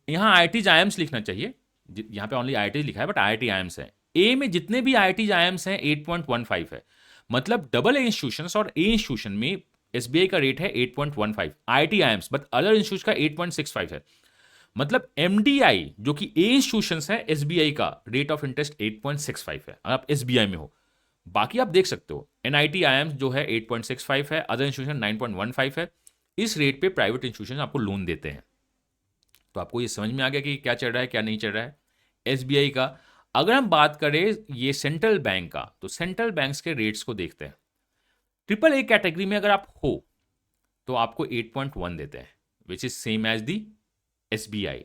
यहाँ IITs IIMs लिखना चाहिए, यहाँ पे ओनली IITs लिखा है, बट IIT IIMs है। A में जितने भी IITs IIMs हैं 8.15 है, मतलब AA इंस्टीट्यूशंस और A इंस्टीट्यूशन में SBI का रेट है 8.15, IIT IIMs but other institution का 8.65 है। मतलब MDI जो कि A इंस्टीट्यूशंस है, SBI का रेट ऑफ इंटरेस्ट 8.65 है अगर आप SBI में हो। बाकी आप देख सकते हो NIT IIMs जो है 8.65 है, अदर इंस्टीट्यूशन 9.15 है। इस रेट पे प्राइवेट इंस्टीट्यूशन आपको लोन देते हैं। तो आपको ये समझ में आ गया कि क्या चल रहा है, क्या नहीं चल रहा है। SBI का अगर हम बात करें ये सेंट्रल बैंक का, तो सेंट्रल बैंक्स के रेट्स को देखते हैं। AAA कैटेगरी में अगर आप हो तो आपको 8.1 देते हैं, which is same as the SBI।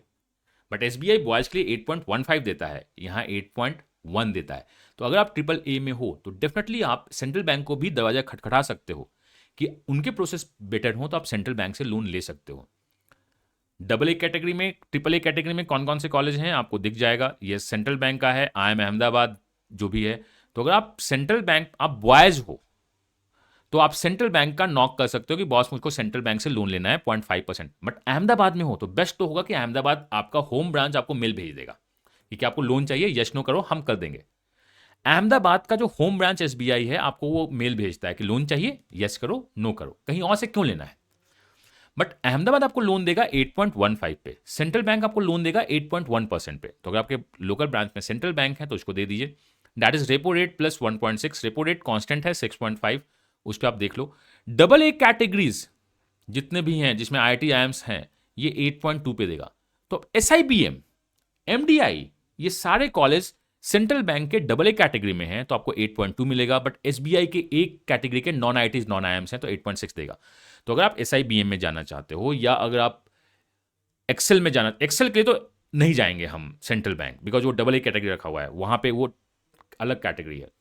But SBI boys के लिए 8.15 देता है, यहाँ 8.1 देता है। तो अगर आप AAA में हो तो डेफिनेटली आप सेंट्रल बैंक को भी दरवाजा खटखटा सकते हो कि उनके प्रोसेस बेटर हो, तो आप सेंट्रल बैंक से लोन ले सकते हो। AA कैटेगरी में, AAA कैटेगरी में कौन कौन से कॉलेज हैं आपको दिख जाएगा। ये सेंट्रल बैंक का है, IIM अहमदाबाद जो भी है। तो अगर आप सेंट्रल बैंक, आप बॉयज हो तो आप सेंट्रल बैंक का नॉक कर सकते हो कि बॉस मुझको सेंट्रल बैंक से लोन लेना है 0.5%। बट अहमदाबाद में हो तो बेस्ट तो होगा कि अहमदाबाद आपका होम ब्रांच आपको मेल भेज देगा कि क्या आपको लोन चाहिए, यस नो करो, हम कर देंगे। अहमदाबाद का जो होम ब्रांच SBI है, आपको वो मेल भेजता है कि लोन चाहिए, यस करो, नो करो, कहीं और से क्यों लेना है। बट अहमदाबाद आपको लोन देगा 8.15 पे, सेंट्रल बैंक आपको लोन देगा 8.1% पे। तो अगर आपके लोकल ब्रांच में सेंट्रल बैंक है तो उसको दे दीजिए। That is repo rate plus 1.6। Repo rate constant है 6.5, उस पर आप देख लो। डबल ए कैटेगरीज जितने भी हैं जिसमें IIT IIMs हैं, ये 8.2 पे देगा। तो SIBM, MDI, ये सारे कॉलेज सेंट्रल बैंक के डबल ए कैटेगरी में हैं, तो आपको 8.2 मिलेगा। बट SBI के एक कैटेगरी के नॉन IITs नॉन IIMs हैं, तो 8.6 देगा। तो अगर आप SIBM में जाना चाहते हो, या अगर आप एक्सेल में जाना, एक्सेल के लिए तो नहीं जाएंगे हम सेंट्रल बैंक, बिकॉज वो डबल ए कैटेगरी रखा हुआ है, वहां पे वो अलग कैटेगरी है।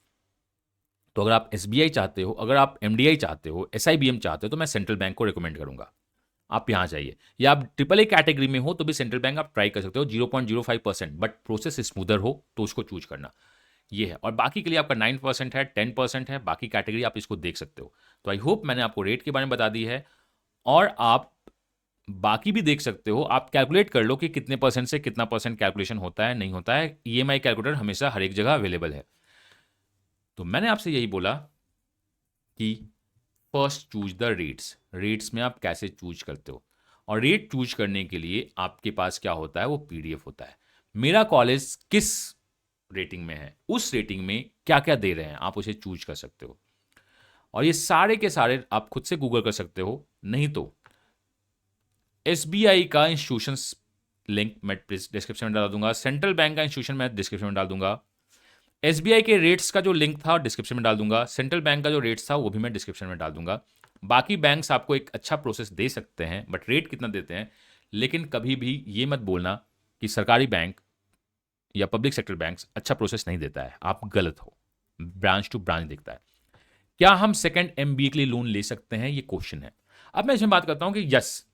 तो अगर आप SBI चाहते हो, अगर आप MDI चाहते हो, SIBM चाहते हो, तो मैं सेंट्रल बैंक को रिकमेंड करूंगा, आप यहाँ जाइए। या आप ट्रिपल ए कैटेगरी में हो तो भी सेंट्रल बैंक आप ट्राई कर सकते हो, 0.05%, बट प्रोसेस स्मूदर हो तो उसको चूज करना, ये है। और बाकी के लिए आपका 9% है, 10% है, बाकी कैटेगरी आप इसको देख सकते हो। तो आई होप मैंने आपको रेट के बारे में बता दी है, और आप बाकी भी देख सकते हो। आप कैलकुलेट कर लो कि कितने परसेंट से कितना परसेंट कैलकुलेशन होता है, नहीं होता है। EMI कैलकुलेटर हमेशा हर एक जगह अवेलेबल है। तो मैंने आपसे यही बोला कि first choose the rates. Rates में आप कैसे चूज करते हो, और रेट चूज करने के लिए आपके पास क्या होता है, वो PDF होता है। मेरा कॉलेज किस रेटिंग में है, उस रेटिंग में क्या क्या दे रहे हैं, आप उसे चूज कर सकते हो। और ये सारे के सारे आप खुद से गूगल कर सकते हो, नहीं तो SBI का इंस्टीट्यूशन लिंक मैं डिस्क्रिप्शन में डाल दूंगा, सेंट्रल बैंक का इंस्टीट्यूशन मैं डिस्क्रिप्शन में डाल दूंगा, SBI के रेट्स का जो लिंक था डिस्क्रिप्शन में डाल दूंगा, सेंट्रल बैंक का जो रेट्स था वो भी मैं डिस्क्रिप्शन में डाल दूंगा। बाकी बैंक्स आपको एक अच्छा प्रोसेस दे सकते हैं, बट रेट कितना देते हैं, लेकिन कभी भी ये मत बोलना कि सरकारी बैंक या पब्लिक सेक्टर बैंक्स अच्छा प्रोसेस नहीं देता है, आप गलत हो। ब्रांच टू ब्रांच दिखता है। क्या हम सेकेंड MBA के लिए लोन ले सकते हैं, ये क्वेश्चन है। अब मैं इसमें बात करता हूं कि यस,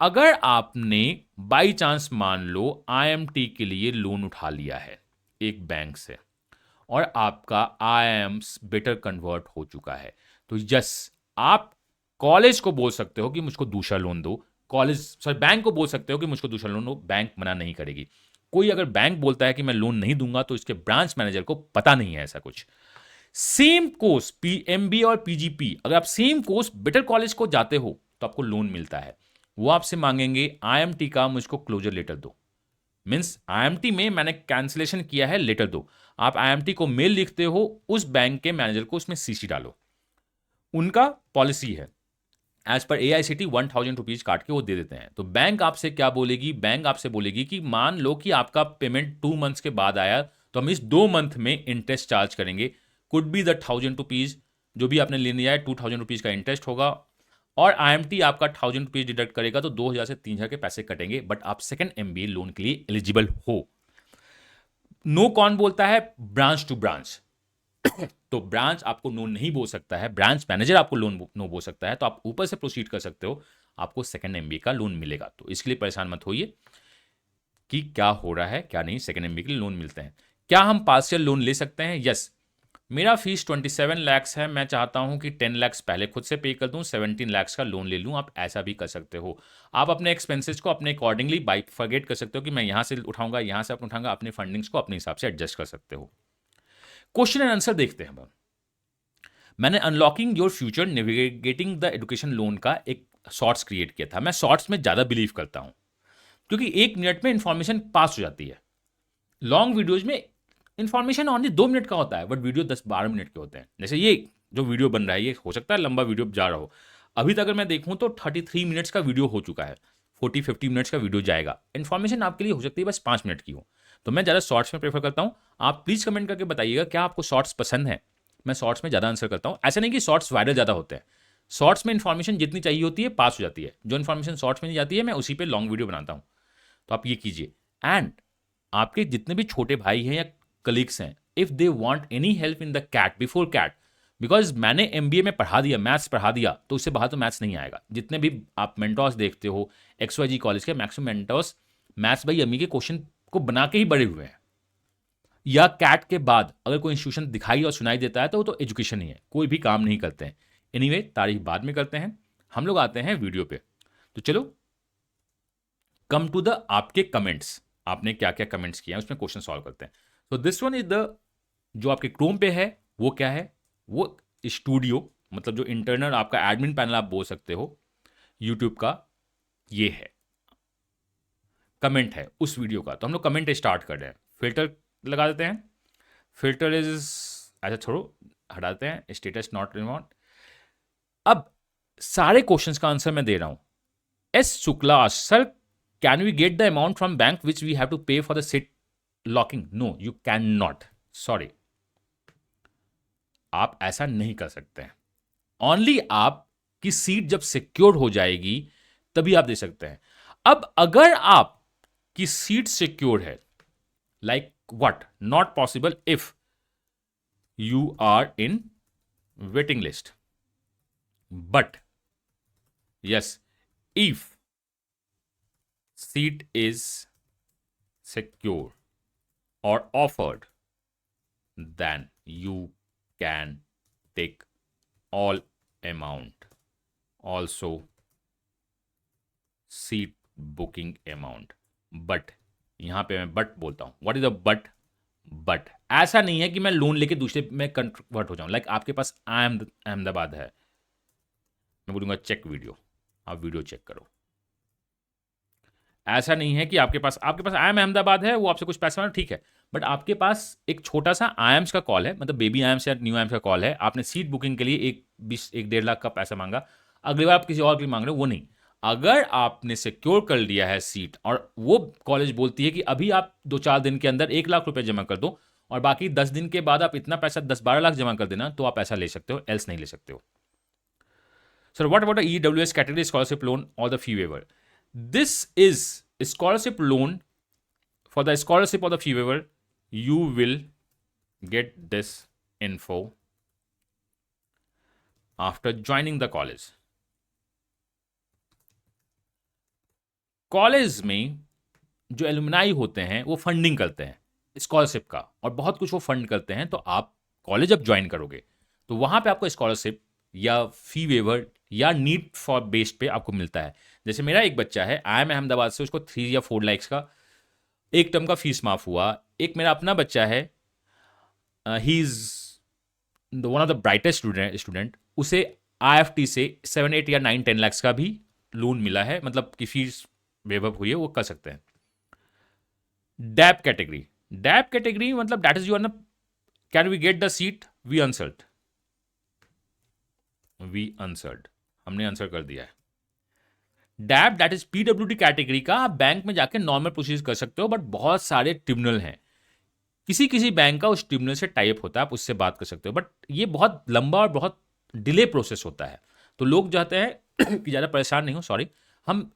अगर आपने बाई चांस मान लो IMT के लिए लोन उठा लिया है एक बैंक से, और आपका IIMs बेटर कन्वर्ट हो चुका है, तो यस, आप कॉलेज को बोल सकते हो कि मुझको दूसरा लोन दो। कॉलेज सॉरी बैंक को बोल सकते हो कि मुझको दूसरा लोन दो, बैंक मना नहीं करेगी। कोई अगर बैंक बोलता है कि मैं लोन नहीं दूंगा, तो इसके ब्रांच मैनेजर को पता नहीं है ऐसा कुछ। सेम कोर्स MBA और PGP, अगर आप सेम कोर्स बेटर कॉलेज को जाते हो तो आपको लोन मिलता है। वो आपसे मांगेंगे IMT का मुझको क्लोजर लेटर दो, मीन्स IMT में मैंने कैंसिलेशन किया है, लेटर दो। आप IMT को मेल लिखते हो, उस बैंक के मैनेजर को उसमें CC डालो। उनका पॉलिसी है, एज पर AICTE 1000 रुपीज काट के वो दे देते हैं। तो बैंक आपसे क्या बोलेगी, बैंक आपसे बोलेगी कि मान लो कि आपका पेमेंट 2 मंथ्स के बाद आया, तो हम इस 2 मंथ में इंटरेस्ट चार्ज करेंगे। कुड बी द 1000 रुपीज, जो भी आपने ले लिया है 2000 रुपीज का इंटरेस्ट होगा, और IMT आपका 1000 रुपीज डिडक्ट करेगा, तो 2000 से 3000 के पैसे कटेंगे। बट आप सेकंड MBA लोन के लिए एलिजिबल हो। नो कौन बोलता है, ब्रांच टू ब्रांच। तो ब्रांच आपको नो नहीं बोल सकता है, ब्रांच मैनेजर आपको लोन नो बोल सकता है, तो आप ऊपर से प्रोसीड कर सकते हो, आपको सेकंड MBA का लोन मिलेगा। तो इसके लिए परेशान मत होइए कि क्या हो रहा है क्या नहीं, सेकंड MBA के लिए लोन मिलते हैं। क्या हम पार्शियल लोन ले सकते हैं? यस। मेरा फीस 27 लैक्स है, मैं चाहता हूं कि 10 लैक्स पहले खुद से पे कर दूं, 17 लैक्स का लोन ले लूं। आप ऐसा भी कर सकते हो। आप अपने एक्सपेंसेस को अपने अकॉर्डिंगली बाइफरगेट कर सकते हो कि मैं यहां से उठाऊंगा, यहां से उठाऊंगा, अपने फंडिंग्स को अपने हिसाब से एडजस्ट कर सकते हो। क्वेश्चन एंड आंसर देखते हैं। मैंने unlocking your future navigating the education loan का एक शॉर्ट्स क्रिएट किया था। मैं शॉर्ट्स में ज़्यादा बिलीव करता हूं, क्योंकि 1 मिनट में इंफॉर्मेशन पास हो जाती है। लॉन्ग वीडियोज में इंफॉर्मेशन ऑनली 2 मिनट का होता है, बट वीडियो 10-12 मिनट के होते हैं। जैसे ये जो वीडियो बन रहा है, ये हो सकता है लंबा वीडियो जा रहा हो। अभी तक अगर मैं देखूं तो 33 मिनट्स का वीडियो हो चुका है, 40-50 मिनट्स का वीडियो जाएगा। इन्फॉर्मेशन आपके लिए हो सकती है बस 5 मिनट की हो। तो मैं ज़्यादा शॉर्ट्स में प्रेफर करता हूं। आप प्लीज़ कमेंट करके बताइएगा क्या आपको शॉर्ट्स पसंद है। मैं शॉर्ट्स में ज़्यादा आंसर करता हूं। ऐसा नहीं कि शॉर्ट्स वायरल ज़्यादा होते हैं, शॉर्ट्स में इन्फॉर्मेशन जितनी चाहिए होती है पास हो जाती है। जो इन्फॉर्मेशन शॉर्ट्स में नहीं जाती है, मैं उसी पे लॉन्ग वीडियो बनाता हूं। तो आप ये कीजिए। एंड आपके जितने भी छोटे भाई हैं या कलीग्स हैं, if they want any help in the CAT before CAT, because मैंने MBA में पढ़ा दिया, मैथ्स पढ़ा दिया, तो उससे बाहर तो मैथ्स नहीं आएगा। जितने भी आप मेंटोर्स देखते हो XYZ कॉलेज के, maximum mentors maths by ME के क्वेश्चन को बना के ही बड़े हुए हैं। या कैट के बाद अगर कोई इंस्टीट्यूशन दिखाई और सुनाई देता है तो वो तो एजुकेशन ही है, कोई भी काम नहीं करते हैं। एनीवे, तारीफ बाद में करते हैं, हम लोग आते हैं वीडियो पे। तो चलो कम टू द आपके कमेंट्स, आपने क्या क्या कमेंट्स किए हैं उसमें क्वेश्चन सॉल्व करते हैं। तो दिस वन इज द, जो आपके क्रोम पे है वो क्या है, वो स्टूडियो, मतलब जो इंटरनल आपका एडमिन पैनल आप बोल सकते हो यूट्यूब का, ये है कमेंट है उस वीडियो का। तो हम लोग कमेंट स्टार्ट कर रहे हैं। फिल्टर लगा देते हैं। फिल्टर इज, अच्छा छोड़ो, हटाते हैं, स्टेटस नॉट रिमोट। अब सारे क्वेश्चंस का आंसर मैं दे रहा हूं। S Shukla, sir can we get the amount from bank which we have to pay for the seat locking? No, you can not, sorry, आप ऐसा नहीं कर सकते हैं। ओनली आपकी सीट जब सिक्योर हो जाएगी तभी आप दे सकते हैं। अब अगर आपकी सीट सिक्योर है, like what, not possible if you are in waiting list, but yes, if seat is secure or offered, then you can take all amount, also seat booking amount. But यहां पे मैं but बोलता हूं, what is a but? But ऐसा नहीं है कि मैं लोन लेके दूसरे में कन्वर्ट हो जाऊं। लाइक आपके पास अहमदाबाद है, मैं बोलूंगा चेक वीडियो, आप वीडियो चेक करो। ऐसा नहीं है कि आपके पास आई एम अहमदाबाद है, वो आपसे कुछ पैसा मांग, ठीक है, बट आपके पास एक छोटा सा आयम्स का कॉल है, मतलब बेबी आयम्स या न्यू आयम्स का कॉल है, आपने सीट बुकिंग के लिए 1-1.5 लाख का पैसा मांगा, अगली बार आप किसी और के लिए मांग रहे हो, वो नहीं। अगर आपने सिक्योर कर लिया है सीट और वो कॉलेज बोलती है कि अभी आप 2-4 दिन के अंदर 1 लाख रुपए जमा कर दो और बाकी 10 दिन के बाद आप इतना पैसा 10-12 लाख जमा कर देना, तो आप ऐसा ले सकते हो, एल्स नहीं ले सकते हो। Sir what about EWS category scholarship loan और the fee waiver? This is a scholarship loan. For the scholarship or the fee waiver, you will get this info after joining the college. College में जो alumni होते हैं वो funding करते हैं scholarship का, और बहुत कुछ वो फंड करते हैं। तो आप कॉलेज जब ज्वाइन करोगे तो वहां पे आपको स्कॉलरशिप या फी वेवर या नीड फॉर बेस्ड पे आपको मिलता है। जैसे मेरा एक बच्चा है, आई एम अहमदाबाद से, उसको 3 या 4 लाख का एक टर्म का फीस माफ हुआ। एक मेरा अपना बच्चा है, he is one of the brightest student, उसे IFT से 7-8 या 9-10 लाख का भी लोन मिला है, मतलब कि फीस वेव हुई है, वो कर सकते हैं। डैप कैटेगरी मतलब that is your, can we get the seat? We answered, हमने आंसर कर दिया है। DAP that is PWD category का आप बैंक में जाके नॉर्मल प्रोसीजर कर सकते हो, बट बहुत सारे ट्रिब्यूनल हैं, किसी बैंक का उस ट्रिब्यूनल से टाइप होता है, आप उससे बात कर सकते हो, बट ये बहुत लंबा और बहुत डिले प्रोसेस होता है। तो लोग चाहते हैं कि ज़्यादा परेशान नहीं हो, सॉरी, हम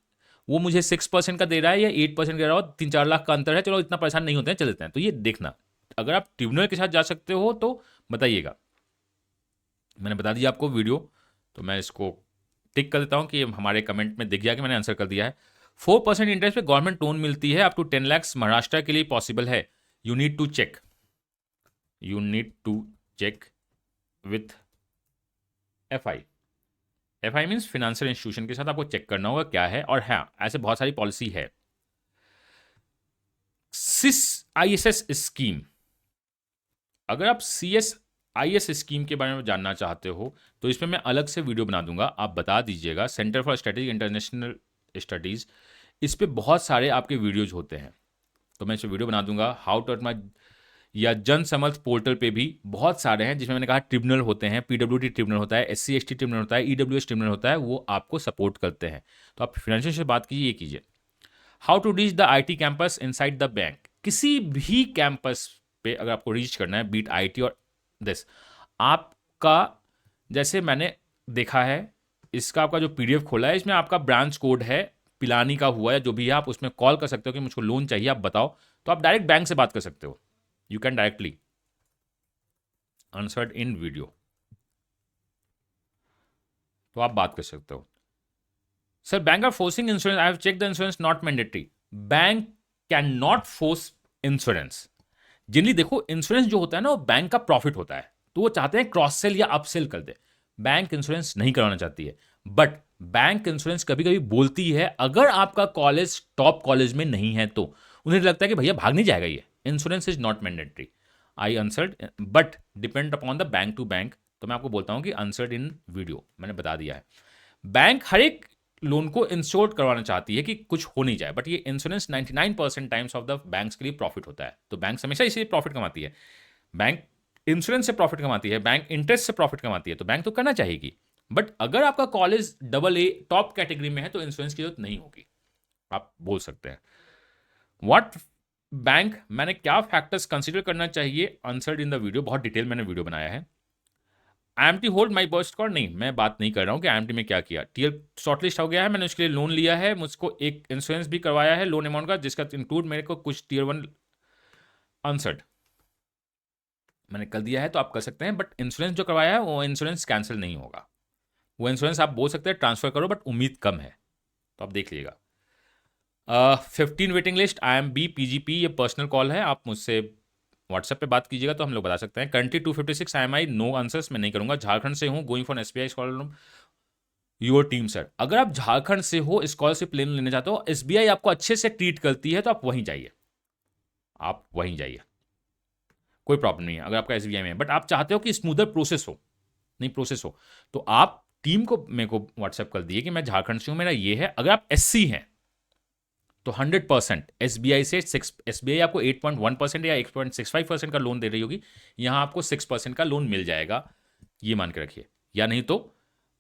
वो मुझे 6% का दे रहा है या 8% दे रहा हो, 3-4 लाख का अंतर है, चलो इतना परेशान नहीं होते हैं, चल देते हैं। तो ये देखना, अगर आप ट्रिब्यूनल के साथ जा सकते हो तो बताइएगा। मैंने बता दिया आपको वीडियो, तो मैं इसको टिक कर देता हूं कि हमारे कमेंट में दिख गया कि मैंने आंसर कर दिया है। 4% इंटरेस्ट पे गवर्नमेंट लोन मिलती है, अप टू 10 लाख महाराष्ट्र के लिए पॉसिबल है। You need to check with FI means financial institution के साथ आपको चेक करना होगा क्या है। और हाँ, ऐसे बहुत सारी पॉलिसी है। सिस ISS स्कीम, अगर आप CSIS स्कीम के बारे में जानना चाहते हो तो इसमें मैं अलग से वीडियो बना दूंगा, आप बता दीजिएगा। Centre for strategic international studies, इस पे बहुत सारे आपके वीडियोज होते हैं, तो मैं इस पर वीडियो बना दूंगा। हाउ टू अर्न माई, या जन समर्थ पोर्टल पे भी बहुत सारे हैं, जिसमें मैंने कहा ट्रिब्यूनल होते हैं, PWD ट्रिब्यूनल होता है, SC/ST ट्रिब्यूनल होता है, EWS ट्रिब्यूनल होता है, वो आपको सपोर्ट करते हैं। तो आप फाइनेंशियल से बात कीजिए, ये कीजिए। How to reach the IT campus inside the bank, किसी भी कैंपस पे अगर आपको रीच करना है, बीट IT और दिस, आपका जैसे मैंने देखा है, इसका आपका जो PDF खोला है, इसमें आपका ब्रांच कोड है, पिलानी का हुआ है, जो भी है, आप उसमें कॉल कर सकते हो कि मुझको लोन चाहिए, आप बताओ, तो आप डायरेक्ट बैंक से बात कर सकते हो। You can directly answered in video, तो आप बात कर सकते हो। Sir bank are forcing insurance, I have check the insurance not mandatory. Bank can not force insurance. Generally देखो, इंश्योरेंस जो होता है ना, वो बैंक का प्रॉफिट होता है, तो वो चाहते हैं क्रॉस सेल या अपसेल कर दे। बैंक इंश्योरेंस नहीं कराना चाहती है, बट बैंक इंश्योरेंस कभी कभी बोलती है, अगर आपका कॉलेज टॉप कॉलेज में नहीं है तो उन्हें लगता है कि भैया भाग नहीं जाएगा, ये insurance is not mandatory. I answered, but depend upon the bank to bank. तो मैं आपको बोलता हूं कि आंसर्ड इन वीडियो, मैंने बता दिया है। बैंक हर एक लोन को इंश्योर करवाना चाहती है कि कुछ हो नहीं जाए, बट ये insurance 99% times of the banks के लिए प्रॉफिट होता है, तो बैंक हमेशा इसीलिए प्रॉफिट कमाती है। बैंक इंश्योरेंस से प्रॉफिट कमाती है, बैंक इंटरेस्ट से प्रॉफिट कमाती है, तो बैंक तो करना चाहेगी। बट अगर आपका कॉलेज AA टॉप कैटेगरी में है तो इंश्योरेंस की जरूरत नहीं होगी, आप बोल सकते हैं। व्हाट बैंक मैंने क्या फैक्टर्स कंसीडर करना चाहिए, आंसर्ड इन द वीडियो, बहुत डिटेल मैंने वीडियो बनाया है। IMT hold my burst score, नहीं मैं बात नहीं कर रहा हूं कि IMT में क्या किया। टीएल शॉर्टलिस्ट हो गया है, मैंने उसके लिए लोन लिया है, मुझको एक इंश्योरेंस भी करवाया है लोन अमाउंट का, जिसका इंक्लूड मेरे को कुछ Tier 1 आंसर्ड मैंने कर दिया है, तो आप कर सकते हैं। बट इंश्योरेंस जो करवाया है वो इंश्योरेंस कैंसिल नहीं होगा, वो इंश्योरेंस आप बोल सकते हैं ट्रांसफर करो, बट उम्मीद कम है, तो आप देख लीजिएगा। 15 वेटिंग लिस्ट, IMB PGP, ये पर्सनल कॉल है, आप मुझसे व्हाट्सएप पे बात कीजिएगा तो हम लोग बता सकते हैं। करंटली 256 IMI, नो आंसर्स मैं नहीं करूंगा। झारखंड से हूं, going for SBI scholarship, your team sir. अगर आप झारखंड से हो, स्कॉलरशिप लेने लेने जाते हो, SBI आपको अच्छे से ट्रीट करती है, तो आप वहीं जाइए, आप वहीं जाइए, कोई प्रॉब्लम नहीं है अगर आपका SBI में है। बट आप चाहते हो कि स्मूदर प्रोसेस हो, नहीं प्रोसेस हो, तो आप टीम को मेरे को व्हाट्सएप कर दिए कि मैं झारखंड से हूं, मेरा ये है। अगर आप SC हैं तो 100% SBI से SBI आपको 8.1% या 8.65% का लोन दे रही होगी, यहां आपको 6% का लोन मिल जाएगा, ये मान के रखिए। या नहीं तो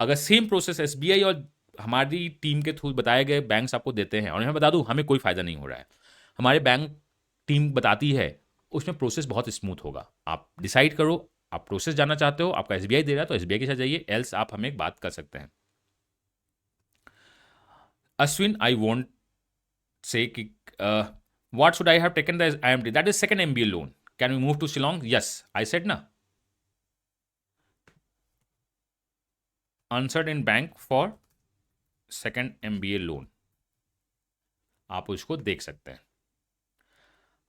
अगर सेम प्रोसेस SBI और हमारी टीम के थ्रू बताए गए बैंक्स आपको देते हैं, और मैं बता दूं हमें कोई फायदा नहीं हो रहा है, हमारे बैंक टीम बताती है, उसमें प्रोसेस बहुत स्मूथ होगा। आप डिसाइड करो, आप प्रोसेस जानना चाहते हो, आपका SBI दे रहा है तो SBI के साथ जाइए, एल्स आप हमें बात कर सकते हैं। Ashwin, I want say what should I have taken the IMT, that is second MBA loan, can we move to Shillong? Yes, I said na, answered in bank for second MBA loan, आप उसको देख सकते हैं।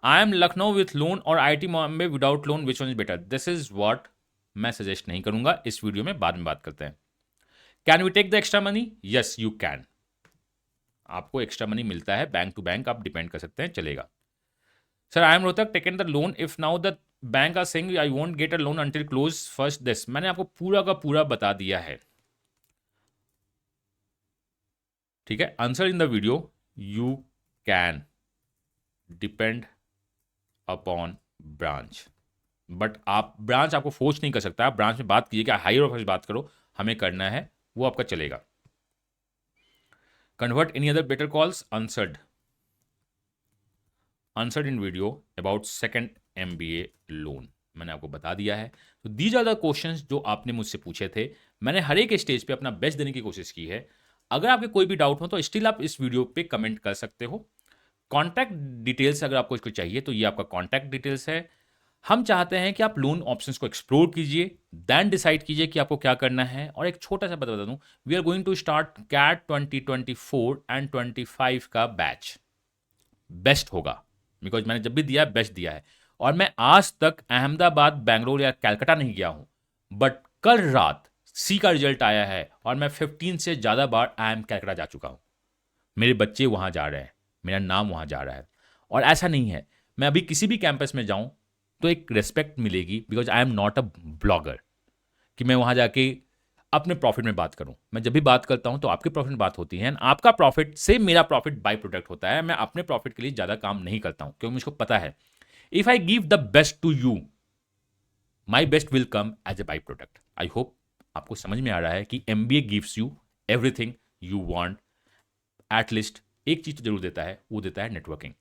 I am Lucknow with loan और IIT Bombay without loan, which one is better? This is what मैं suggest नहीं करूंगा, इस वीडियो में बाद में बात करते हैं। Can we take the extra money? Yes you can, आपको एक्स्ट्रा मनी मिलता है, बैंक टू बैंक आप डिपेंड कर सकते हैं, चलेगा। Sir I am Rohtak, taken the loan, if now the bank are saying I won't get a loan until close first this, मैंने आपको पूरा का पूरा बता दिया है, ठीक है। Answer in the video, you can depend upon branch, but आप ब्रांच आपको फोर्स नहीं कर सकता, आप ब्रांच में बात कीजिए कि हायर ऑफिस बात करो, हमें करना है, वो आपका चलेगा। Convert any other better calls, answered in video about second MBA loan, मैंने आपको बता दिया है। तो दीज आर द क्वेश्चंस जो आपने मुझसे पूछे थे, मैंने हर एक स्टेज पे अपना बेस्ट देने की कोशिश की है। अगर आपके कोई भी डाउट हो तो स्टिल आप इस वीडियो पे कमेंट कर सकते हो। कॉन्टैक्ट डिटेल्स अगर आपको इसको चाहिए तो ये आपका कॉन्टैक्ट डिटेल्स है। हम चाहते हैं कि आप लोन ऑप्शंस को एक्सप्लोर कीजिए, देन डिसाइड कीजिए कि आपको क्या करना है। और एक छोटा सा बता दूं, we are going to start CAT 2024 and 25 का बैच, बेस्ट होगा, बिकॉज मैंने जब भी दिया है बेस्ट दिया है। और मैं आज तक अहमदाबाद, बैंगलोर या कलकत्ता नहीं गया हूं, बट कल रात C का रिजल्ट आया है और मैं 15 से ज़्यादा बार IIM कलकत्ता जा चुका हूं, मेरे बच्चे वहां जा रहे हैं, मेरा नाम वहां जा रहा है। और ऐसा नहीं है मैं अभी किसी भी कैंपस में जाऊं तो एक रिस्पेक्ट मिलेगी, because I am not a blogger कि मैं वहां जाके अपने प्रॉफिट में बात करूं। मैं जब भी बात करता हूं तो आपके प्रॉफिट में बात होती है, आपका प्रॉफिट से मेरा प्रॉफिट बाई प्रोडक्ट होता है। मैं अपने प्रॉफिट के लिए ज़्यादा काम नहीं करता हूं, क्योंकि मुझको पता है if I give the best to you, my best will come as a by product. I hope आपको समझ में आ रहा है कि MBA gives you everything you want, at least एक चीज तो जरूर देता है, वो देता है नेटवर्किंग।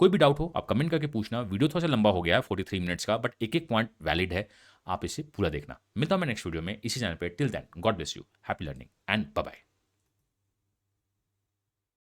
कोई भी डाउट हो आप कमेंट करके पूछना। वीडियो थोड़ा सा लंबा हो गया है 43 मिनट्स का, बट एक एक पॉइंट वैलिड है, आप इसे पूरा देखना। मिलता हूं मैं नेक्स्ट वीडियो में इसी चैनल पे। Till then God bless you, happy learning and bye bye.